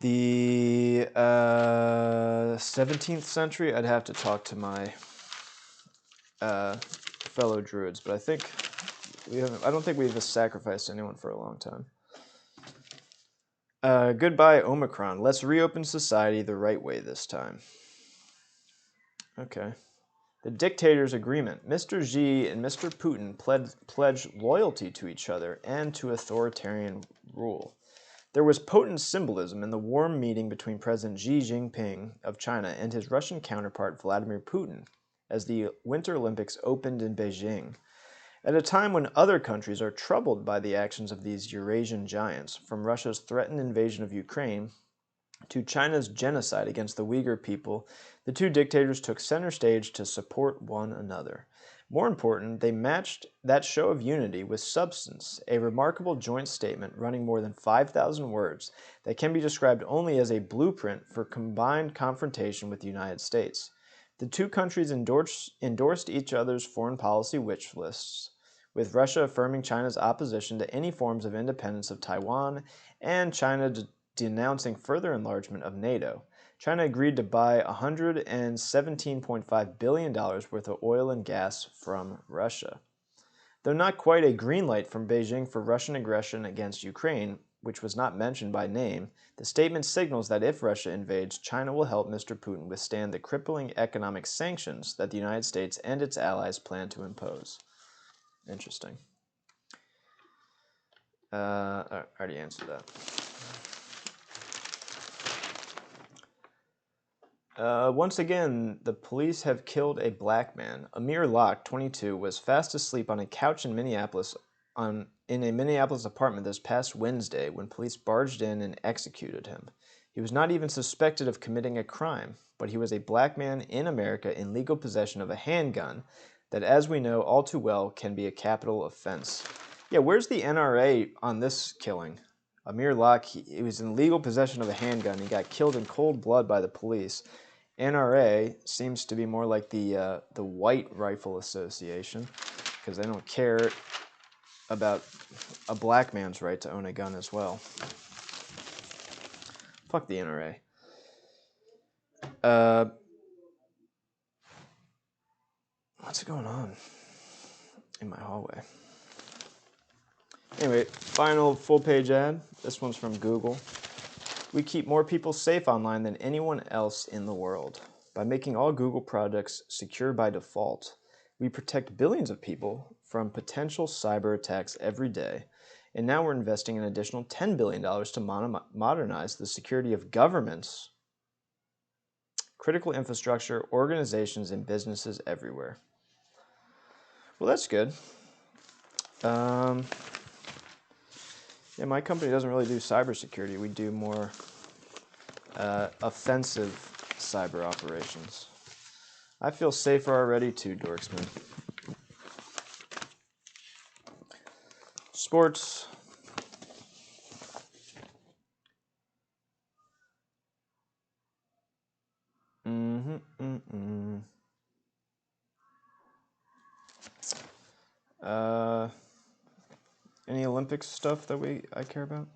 the 17th century. I'd have to talk to my fellow Druids, but I don't think we've sacrificed anyone for a long time. Goodbye, Omicron. Let's reopen society the right way this time. Okay. The Dictators' Agreement. Mr. Xi and Mr. Putin pledged loyalty to each other and to authoritarian rule. There was potent symbolism in the warm meeting between President Xi Jinping of China and his Russian counterpart Vladimir Putin as the Winter Olympics opened in Beijing. At a time when other countries are troubled by the actions of these Eurasian giants, from Russia's threatened invasion of Ukraine to China's genocide against the Uyghur people, the two dictators took center stage to support one another. More important, they matched that show of unity with substance, a remarkable joint statement running more than 5,000 words that can be described only as a blueprint for combined confrontation with the United States. The two countries endorsed each other's foreign policy wish lists, with Russia affirming China's opposition to any forms of independence of Taiwan and China denouncing further enlargement of NATO. China agreed to buy $117.5 billion worth of oil and gas from Russia. Though not quite a green light from Beijing for Russian aggression against Ukraine, which was not mentioned by name, the statement signals that if Russia invades, China will help Mr. Putin withstand the crippling economic sanctions that the United States and its allies plan to impose. Interesting. I already answered that. Once again, the police have killed a black man. Amir Locke, 22, was fast asleep on a couch in Minneapolis in a Minneapolis apartment this past Wednesday when police barged in and executed him. He was not even suspected of committing a crime, but he was a black man in America in legal possession of a handgun that, as we know all too well, can be a capital offense. Yeah, where's the NRA on this killing? Amir Locke, he was in legal possession of a handgun. He got killed in cold blood by the police. NRA seems to be more like the White Rifle Association, because they don't care about a black man's right to own a gun as well. Fuck the NRA. What's going on in my hallway? Anyway, final full-page ad. This one's from Google. We keep more people safe online than anyone else in the world. By making all Google products secure by default, we protect billions of people from potential cyber attacks every day. And now we're investing an additional $10 billion to modernize the security of governments, critical infrastructure, organizations, and businesses everywhere. Well, that's good. Yeah, my company doesn't really do cybersecurity. We do more offensive cyber operations. I feel safer already too, Dorksman. Sports. Any Olympics stuff that I care about?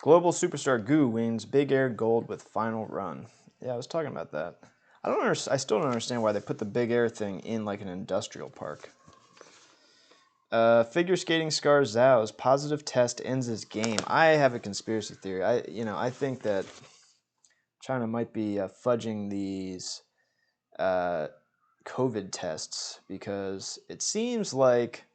Global superstar Gu wins Big Air gold with final run. Yeah, I was talking about that. I still don't understand why they put the Big Air thing in like an industrial park. Figure skating star Zhao's positive test ends his game. I have a conspiracy theory. I think that China might be fudging these COVID tests because it seems like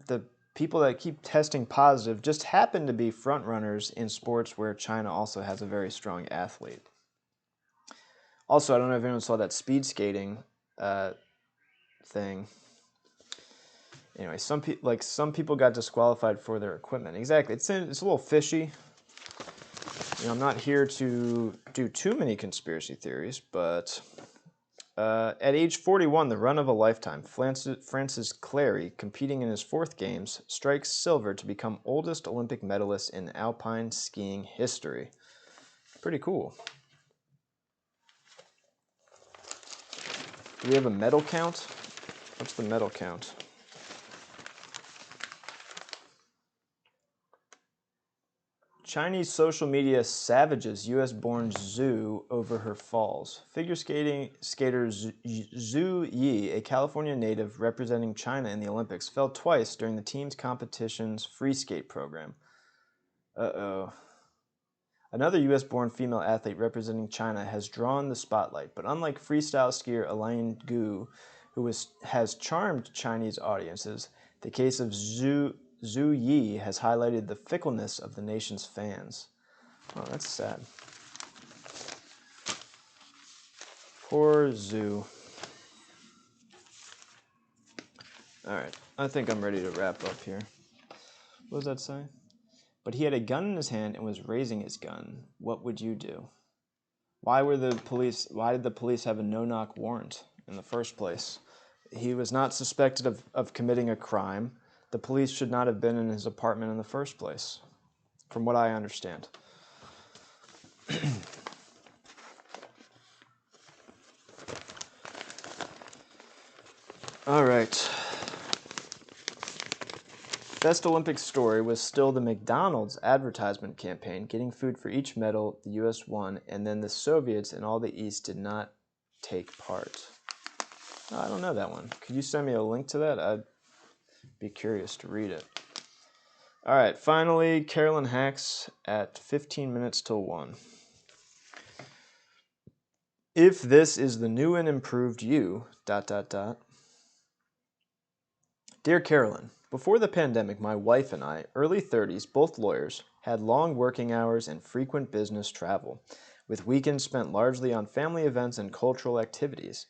the people that keep testing positive just happen to be front runners in sports where China also has a very strong athlete. Also, I don't know if anyone saw that speed skating thing. Anyway, some people got disqualified for their equipment. Exactly, it's a little fishy. I'm not here to do too many conspiracy theories, but at age 41, the run of a lifetime, Francis Clary, competing in his fourth games, strikes silver to become oldest Olympic medalist in alpine skiing history. Pretty cool. Do we have a medal count? What's the medal count? Chinese social media savages U.S.-born Zhu over her falls. Figure skater Zhu Yi, a California native representing China in the Olympics, fell twice during the team's competition's free skate program. Uh-oh. Another U.S.-born female athlete representing China has drawn the spotlight, but unlike freestyle skier Elaine Gu, who has charmed Chinese audiences, the case of Zhu Yi has highlighted the fickleness of the nation's fans. Oh, that's sad. Poor Zhu. Alright, I think I'm ready to wrap up here. What does that say? But he had a gun in his hand and was raising his gun. What would you do? Why did the police have a no-knock warrant in the first place? He was not suspected of committing a crime. The police should not have been in his apartment in the first place, from what I understand. All right. Best Olympic story was still the McDonald's advertisement campaign, getting food for each medal the U.S. won, and then the Soviets and all the East did not take part. I don't know that one. Could you send me a link to that? I'd be curious to read it. All right, finally, Carolyn Hacks at 15 minutes till 1. If this is the new and improved you, ... Dear Carolyn, before the pandemic, my wife and I, early 30s, both lawyers, had long working hours and frequent business travel, with weekends spent largely on family events and cultural activities.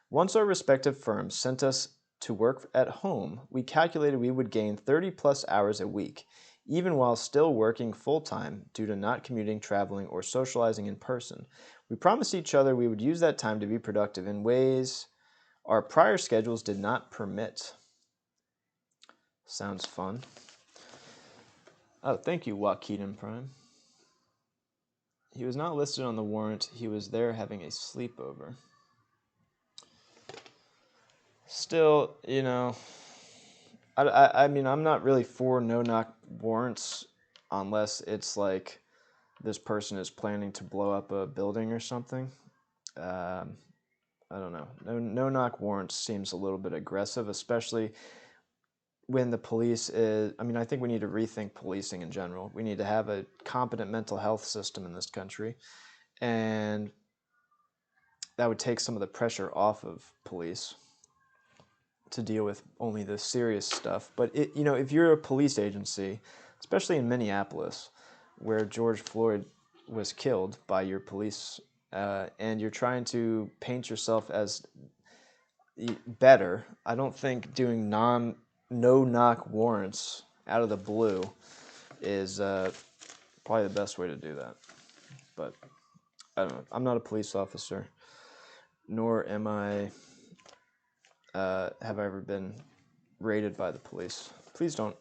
Once our respective firms sent us to work at home, we calculated we would gain 30 plus hours a week, even while still working full-time due to not commuting, traveling, or socializing in person. We promised each other we would use that time to be productive in ways our prior schedules did not permit. Sounds fun. Oh, thank you, Joaquin Prime. He was not listed on the warrant. He was there having a sleepover. Still, you know, I mean, I'm not really for no-knock warrants unless it's like this person is planning to blow up a building or something. I don't know. No-knock warrants seems a little bit aggressive, especially when the police is, I mean, I think we need to rethink policing in general. We need to have a competent mental health system in this country, and that would take some of the pressure off of police to deal with only the serious stuff. But you know, if you're a police agency, especially in Minneapolis, where George Floyd was killed by your police, and you're trying to paint yourself as better, I don't think doing no-knock warrants out of the blue is probably the best way to do that. But I don't know. I'm not a police officer, nor am I. Have I ever been raided by the police? Please don't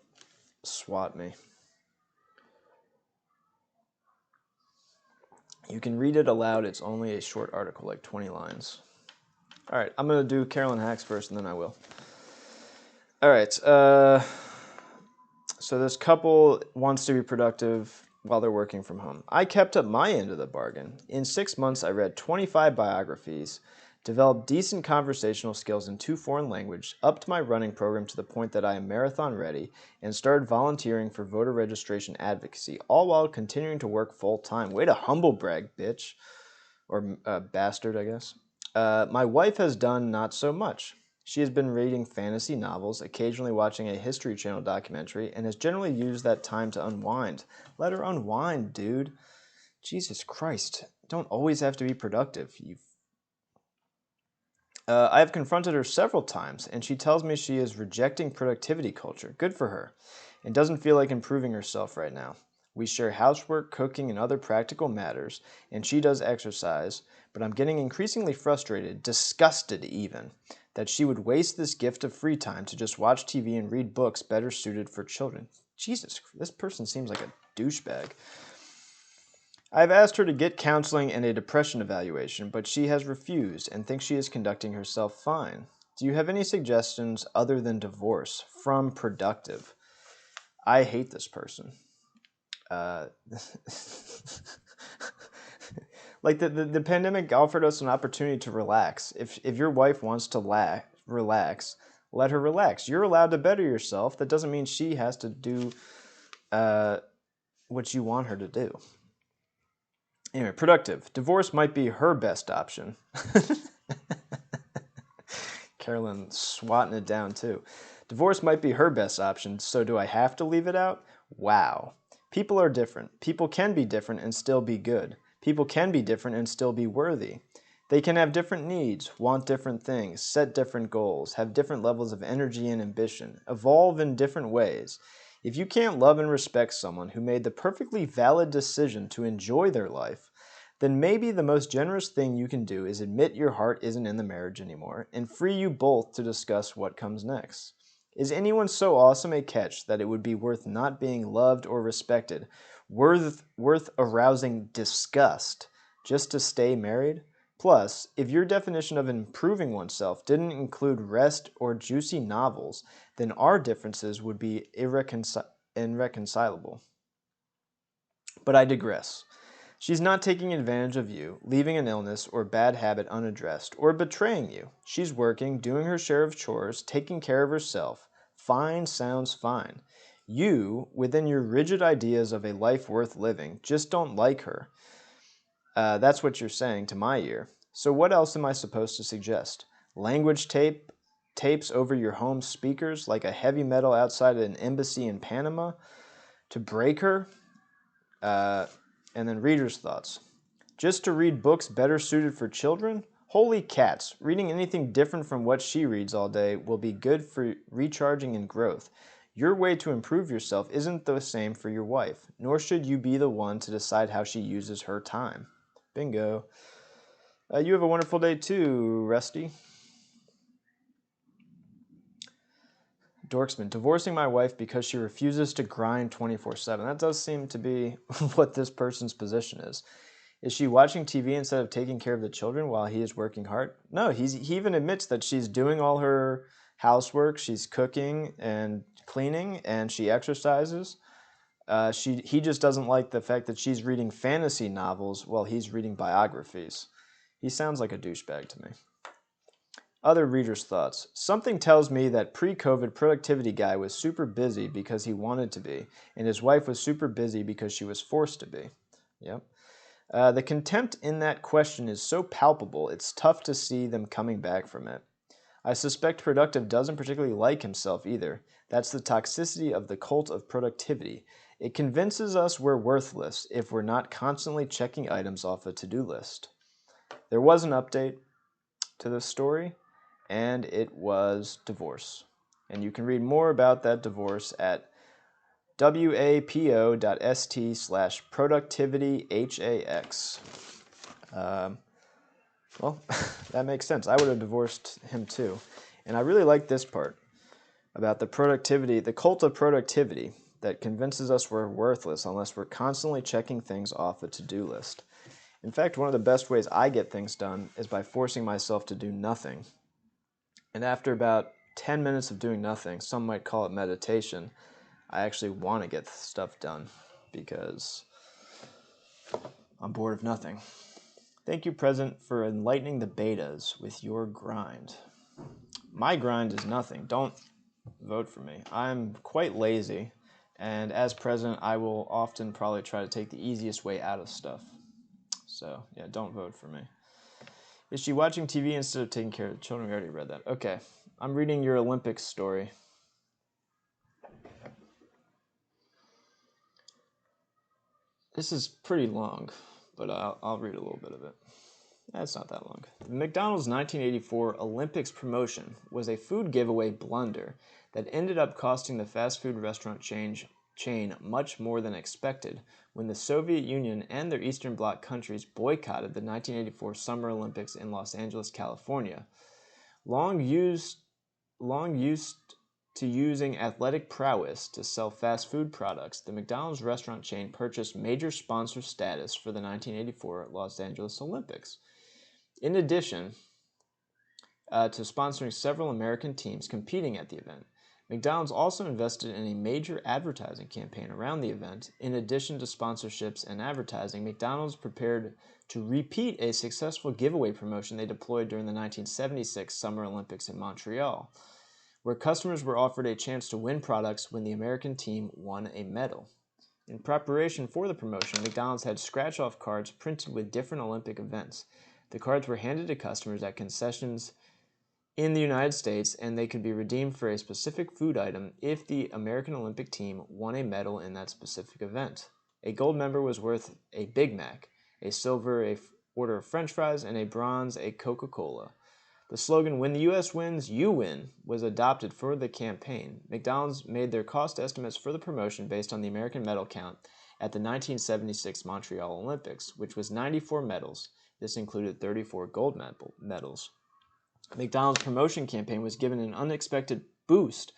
swat me. You can read it aloud. It's only a short article, like 20 lines. All right, I'm going to do Carolyn Hacks first, and then I will. All right, so this couple wants to be productive while they're working from home. I kept up my end of the bargain. In 6 months, I read 25 biographies, developed decent conversational skills in 2 foreign languages, upped my running program to the point that I am marathon ready, and started volunteering for voter registration advocacy, all while continuing to work full-time. Way to humble brag, bitch. Or bastard, I guess. My wife has done not so much. She has been reading fantasy novels, occasionally watching a History Channel documentary, and has generally used that time to unwind. Let her unwind, dude. Jesus Christ. Don't always have to be productive. I have confronted her several times, and she tells me she is rejecting productivity culture. Good for her. And doesn't feel like improving herself right now. We share housework, cooking, and other practical matters, and she does exercise, but I'm getting increasingly frustrated, disgusted even, that she would waste this gift of free time to just watch TV and read books better suited for children. Jesus, this person seems like a douchebag. I've asked her to get counseling and a depression evaluation, but she has refused and thinks she is conducting herself fine. Do you have any suggestions other than divorce from productive? I hate this person. Like the pandemic offered us an opportunity to relax. If your wife wants to relax, let her relax. You're allowed to better yourself. That doesn't mean she has to do what you want her to do. Anyway, productive. Divorce might be her best option. Carolyn swatting it down too. Divorce might be her best option, so do I have to leave it out? Wow. People are different. People can be different and still be good. People can be different and still be worthy. They can have different needs, want different things, set different goals, have different levels of energy and ambition, evolve in different ways. If you can't love and respect someone who made the perfectly valid decision to enjoy their life, then maybe the most generous thing you can do is admit your heart isn't in the marriage anymore and free you both to discuss what comes next. Is anyone so awesome a catch that it would be worth not being loved or respected, worth arousing disgust just to stay married? Plus, if your definition of improving oneself didn't include rest or juicy novels, then our differences would be irreconcilable. But I digress. She's not taking advantage of you, leaving an illness or bad habit unaddressed, or betraying you. She's working, doing her share of chores, taking care of herself. Fine sounds fine. You, within your rigid ideas of a life worth living, just don't like her. That's what you're saying to my ear. So what else am I supposed to suggest? Language tapes over your home speakers like a heavy metal outside an embassy in Panama to break her? And then reader's thoughts. Just to read books better suited for children? Holy cats, reading anything different from what she reads all day will be good for recharging and growth. Your way to improve yourself isn't the same for your wife, nor should you be the one to decide how she uses her time. Bingo. You have a wonderful day too, Rusty. Dorksman, divorcing my wife because she refuses to grind 24/7. That does seem to be what this person's position is. Is she watching TV instead of taking care of the children while he is working hard? No, he even admits that she's doing all her housework, she's cooking and cleaning, and she exercises. He just doesn't like the fact that she's reading fantasy novels while he's reading biographies. He sounds like a douchebag to me. Other readers' thoughts. Something tells me that pre-COVID productivity guy was super busy because he wanted to be, and his wife was super busy because she was forced to be. Yep. The contempt in that question is so palpable, it's tough to see them coming back from it. I suspect Productive doesn't particularly like himself either. That's the toxicity of the cult of productivity. It convinces us we're worthless if we're not constantly checking items off a to-do list. There was an update to this story, and it was divorce. And you can read more about that divorce at wapo.st/productivityhax. Well, that makes sense. I would have divorced him too. And I really like this part about the productivity, the cult of productivity that convinces us we're worthless unless we're constantly checking things off a to-do list. In fact, one of the best ways I get things done is by forcing myself to do nothing. And after about 10 minutes of doing nothing, some might call it meditation, I actually want to get stuff done because I'm bored of nothing. Thank you, President, for enlightening the betas with your grind. My grind is nothing. Don't vote for me. I'm quite lazy, and as president, I will often probably try to take the easiest way out of stuff. So, yeah, don't vote for me. Is she watching TV instead of taking care of the children? We already read that. Okay, I'm reading your Olympics story. This is pretty long, but I'll read a little bit of it. That's not that long. The McDonald's 1984 Olympics promotion was a food giveaway blunder that ended up costing the fast food restaurant chain much more than expected when the Soviet Union and their Eastern Bloc countries boycotted the 1984 Summer Olympics in Los Angeles, California. Long used to using athletic prowess to sell fast food products, the McDonald's restaurant chain purchased major sponsor status for the 1984 Los Angeles Olympics. In addition to sponsoring several American teams competing at the event, McDonald's also invested in a major advertising campaign around the event. In addition to sponsorships and advertising, McDonald's prepared to repeat a successful giveaway promotion they deployed during the 1976 Summer Olympics in Montreal, where customers were offered a chance to win products when the American team won a medal. In preparation for the promotion, McDonald's had scratch-off cards printed with different Olympic events. The cards were handed to customers at concessions in the United States, and they could be redeemed for a specific food item if the American Olympic team won a medal in that specific event. A gold member was worth a Big Mac, a silver a order of French fries, and a bronze a Coca-Cola. The slogan, "When the U.S. wins, you win," was adopted for the campaign. McDonald's made their cost estimates for the promotion based on the American medal count at the 1976 Montreal Olympics, which was 94 medals. This included 34 gold medals. McDonald's promotion campaign was given an unexpected boost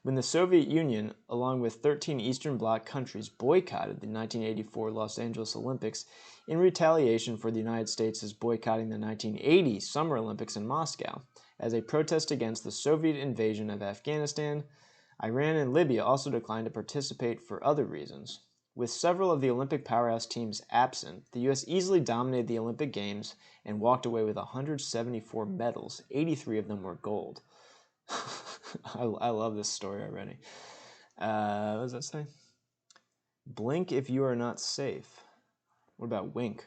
When the Soviet Union, along with 13 Eastern Bloc countries, boycotted the 1984 Los Angeles Olympics in retaliation for the United States' boycotting the 1980 Summer Olympics in Moscow, as a protest against the Soviet invasion of Afghanistan, Iran and Libya also declined to participate for other reasons. With several of the Olympic powerhouse teams absent, the U.S. easily dominated the Olympic Games and walked away with 174 medals. 83 of them were gold. I love this story already. What does that say? Blink if you are not safe. What about wink?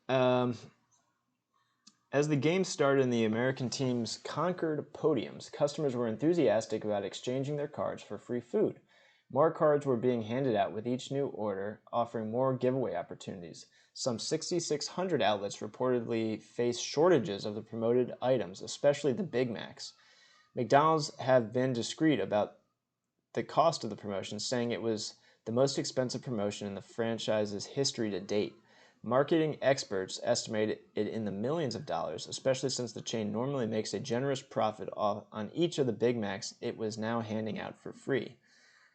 As the game started and the American teams conquered podiums, customers were enthusiastic about exchanging their cards for free food. More cards were being handed out with each new order, offering more giveaway opportunities. Some 6,600 outlets reportedly faced shortages of the promoted items, especially the Big Macs. McDonald's have been discreet about the cost of the promotion, saying it was the most expensive promotion in the franchise's history to date. Marketing experts estimate it in the millions of dollars, especially since the chain normally makes a generous profit on each of the Big Macs it was now handing out for free.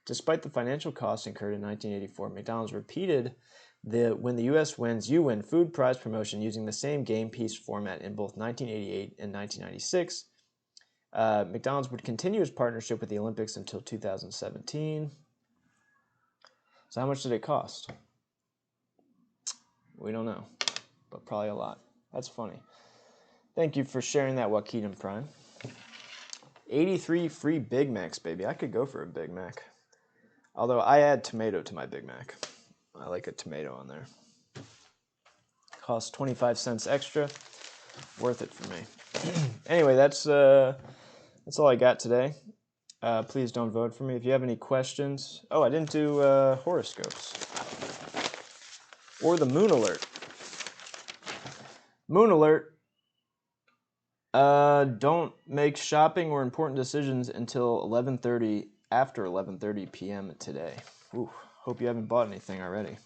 Despite the financial costs incurred in 1984, McDonald's repeated the When the U.S. Wins, You Win food prize promotion using the same game piece format in both 1988 and 1996. McDonald's would continue its partnership with the Olympics until 2017. So how much did it cost? We don't know, but probably a lot. That's funny. Thank you for sharing that, Joaquin Prime. 83 free Big Macs, baby. I could go for a Big Mac. Although I add tomato to my Big Mac. I like a tomato on there. Costs 25 cents extra. Worth it for me. Anyway, that's all I got today. Please don't vote for me. If you have any questions... Oh, I didn't do horoscopes. Or the Moon Alert. Moon Alert. Don't make shopping or important decisions until 11:30, after 11:30 p.m. today. Ooh, hope you haven't bought anything already.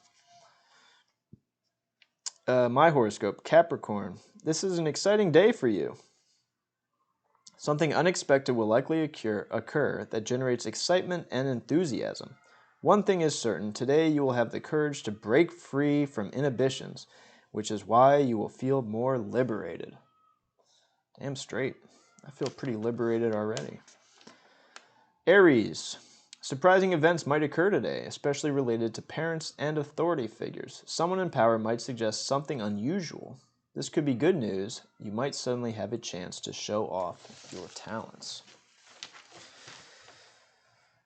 My horoscope, Capricorn. This is an exciting day for you. Something unexpected will likely occur that generates excitement and enthusiasm. One thing is certain, today you will have the courage to break free from inhibitions, which is why you will feel more liberated. Damn straight. I feel pretty liberated already. Aries. Surprising events might occur today, especially related to parents and authority figures. Someone in power might suggest something unusual. This could be good news. You might suddenly have a chance to show off your talents.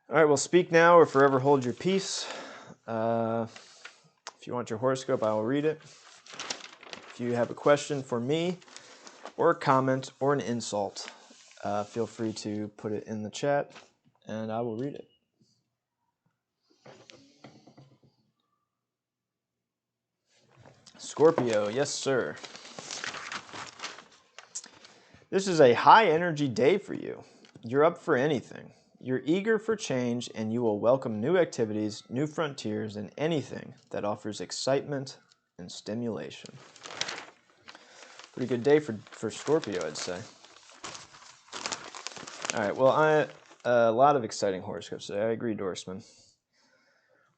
All right, well, speak now or forever hold your peace. If you want your horoscope, I will read it. If you have a question for me, or a comment, or an insult, feel free to put it in the chat, and I will read it. Scorpio, yes, sir. This is a high-energy day for you. You're up for anything. You're eager for change, and you will welcome new activities, new frontiers, and anything that offers excitement and stimulation. Pretty good day for Scorpio, I'd say. All right, well, a lot of exciting horoscopes today. I agree, Dorsman.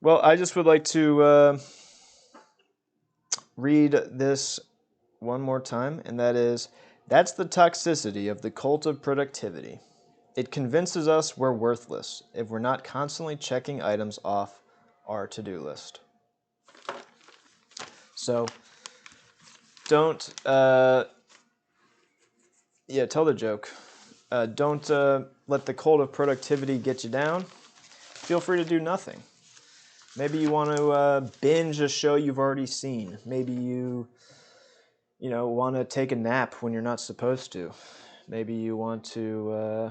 Well, I just would like to read this one more time, and that is, that's the toxicity of the cult of productivity. It convinces us we're worthless if we're not constantly checking items off our to-do list. So, don't, tell the joke. Don't let the cult of productivity get you down. Feel free to do nothing. Maybe you want to binge a show you've already seen. Maybe you want to take a nap when you're not supposed to. Maybe you want to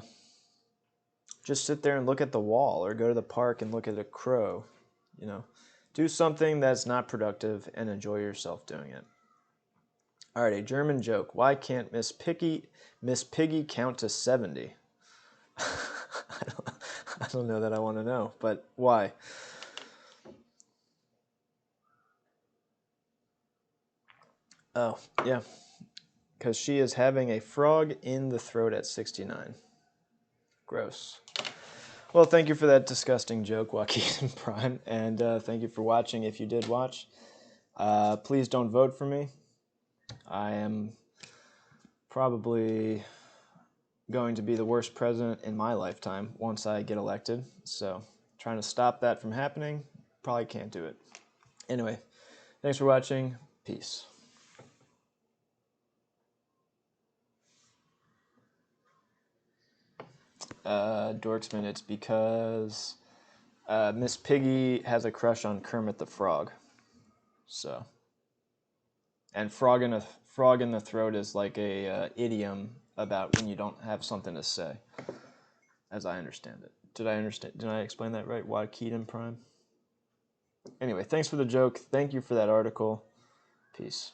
just sit there and look at the wall, or go to the park and look at a crow. Do something that's not productive and enjoy yourself doing it. All right, a German joke. Why can't Miss Piggy count to 70? I don't know that I want to know, but why? Oh, yeah. Because she is having a frog in the throat at 69. Gross. Well, thank you for that disgusting joke, Joaquin Prime, and thank you for watching if you did watch. Please don't vote for me. I am probably going to be the worst president in my lifetime once I get elected. So trying to stop that from happening, probably can't do it. Anyway, thanks for watching. Peace. Dorksman, it's because Miss Piggy has a crush on Kermit the Frog. So, and frog in the throat is like a idiom about when you don't have something to say, as I understand it. Did I explain that right? Joaquin Prime. Anyway, thanks for the joke. Thank you for that article. Peace.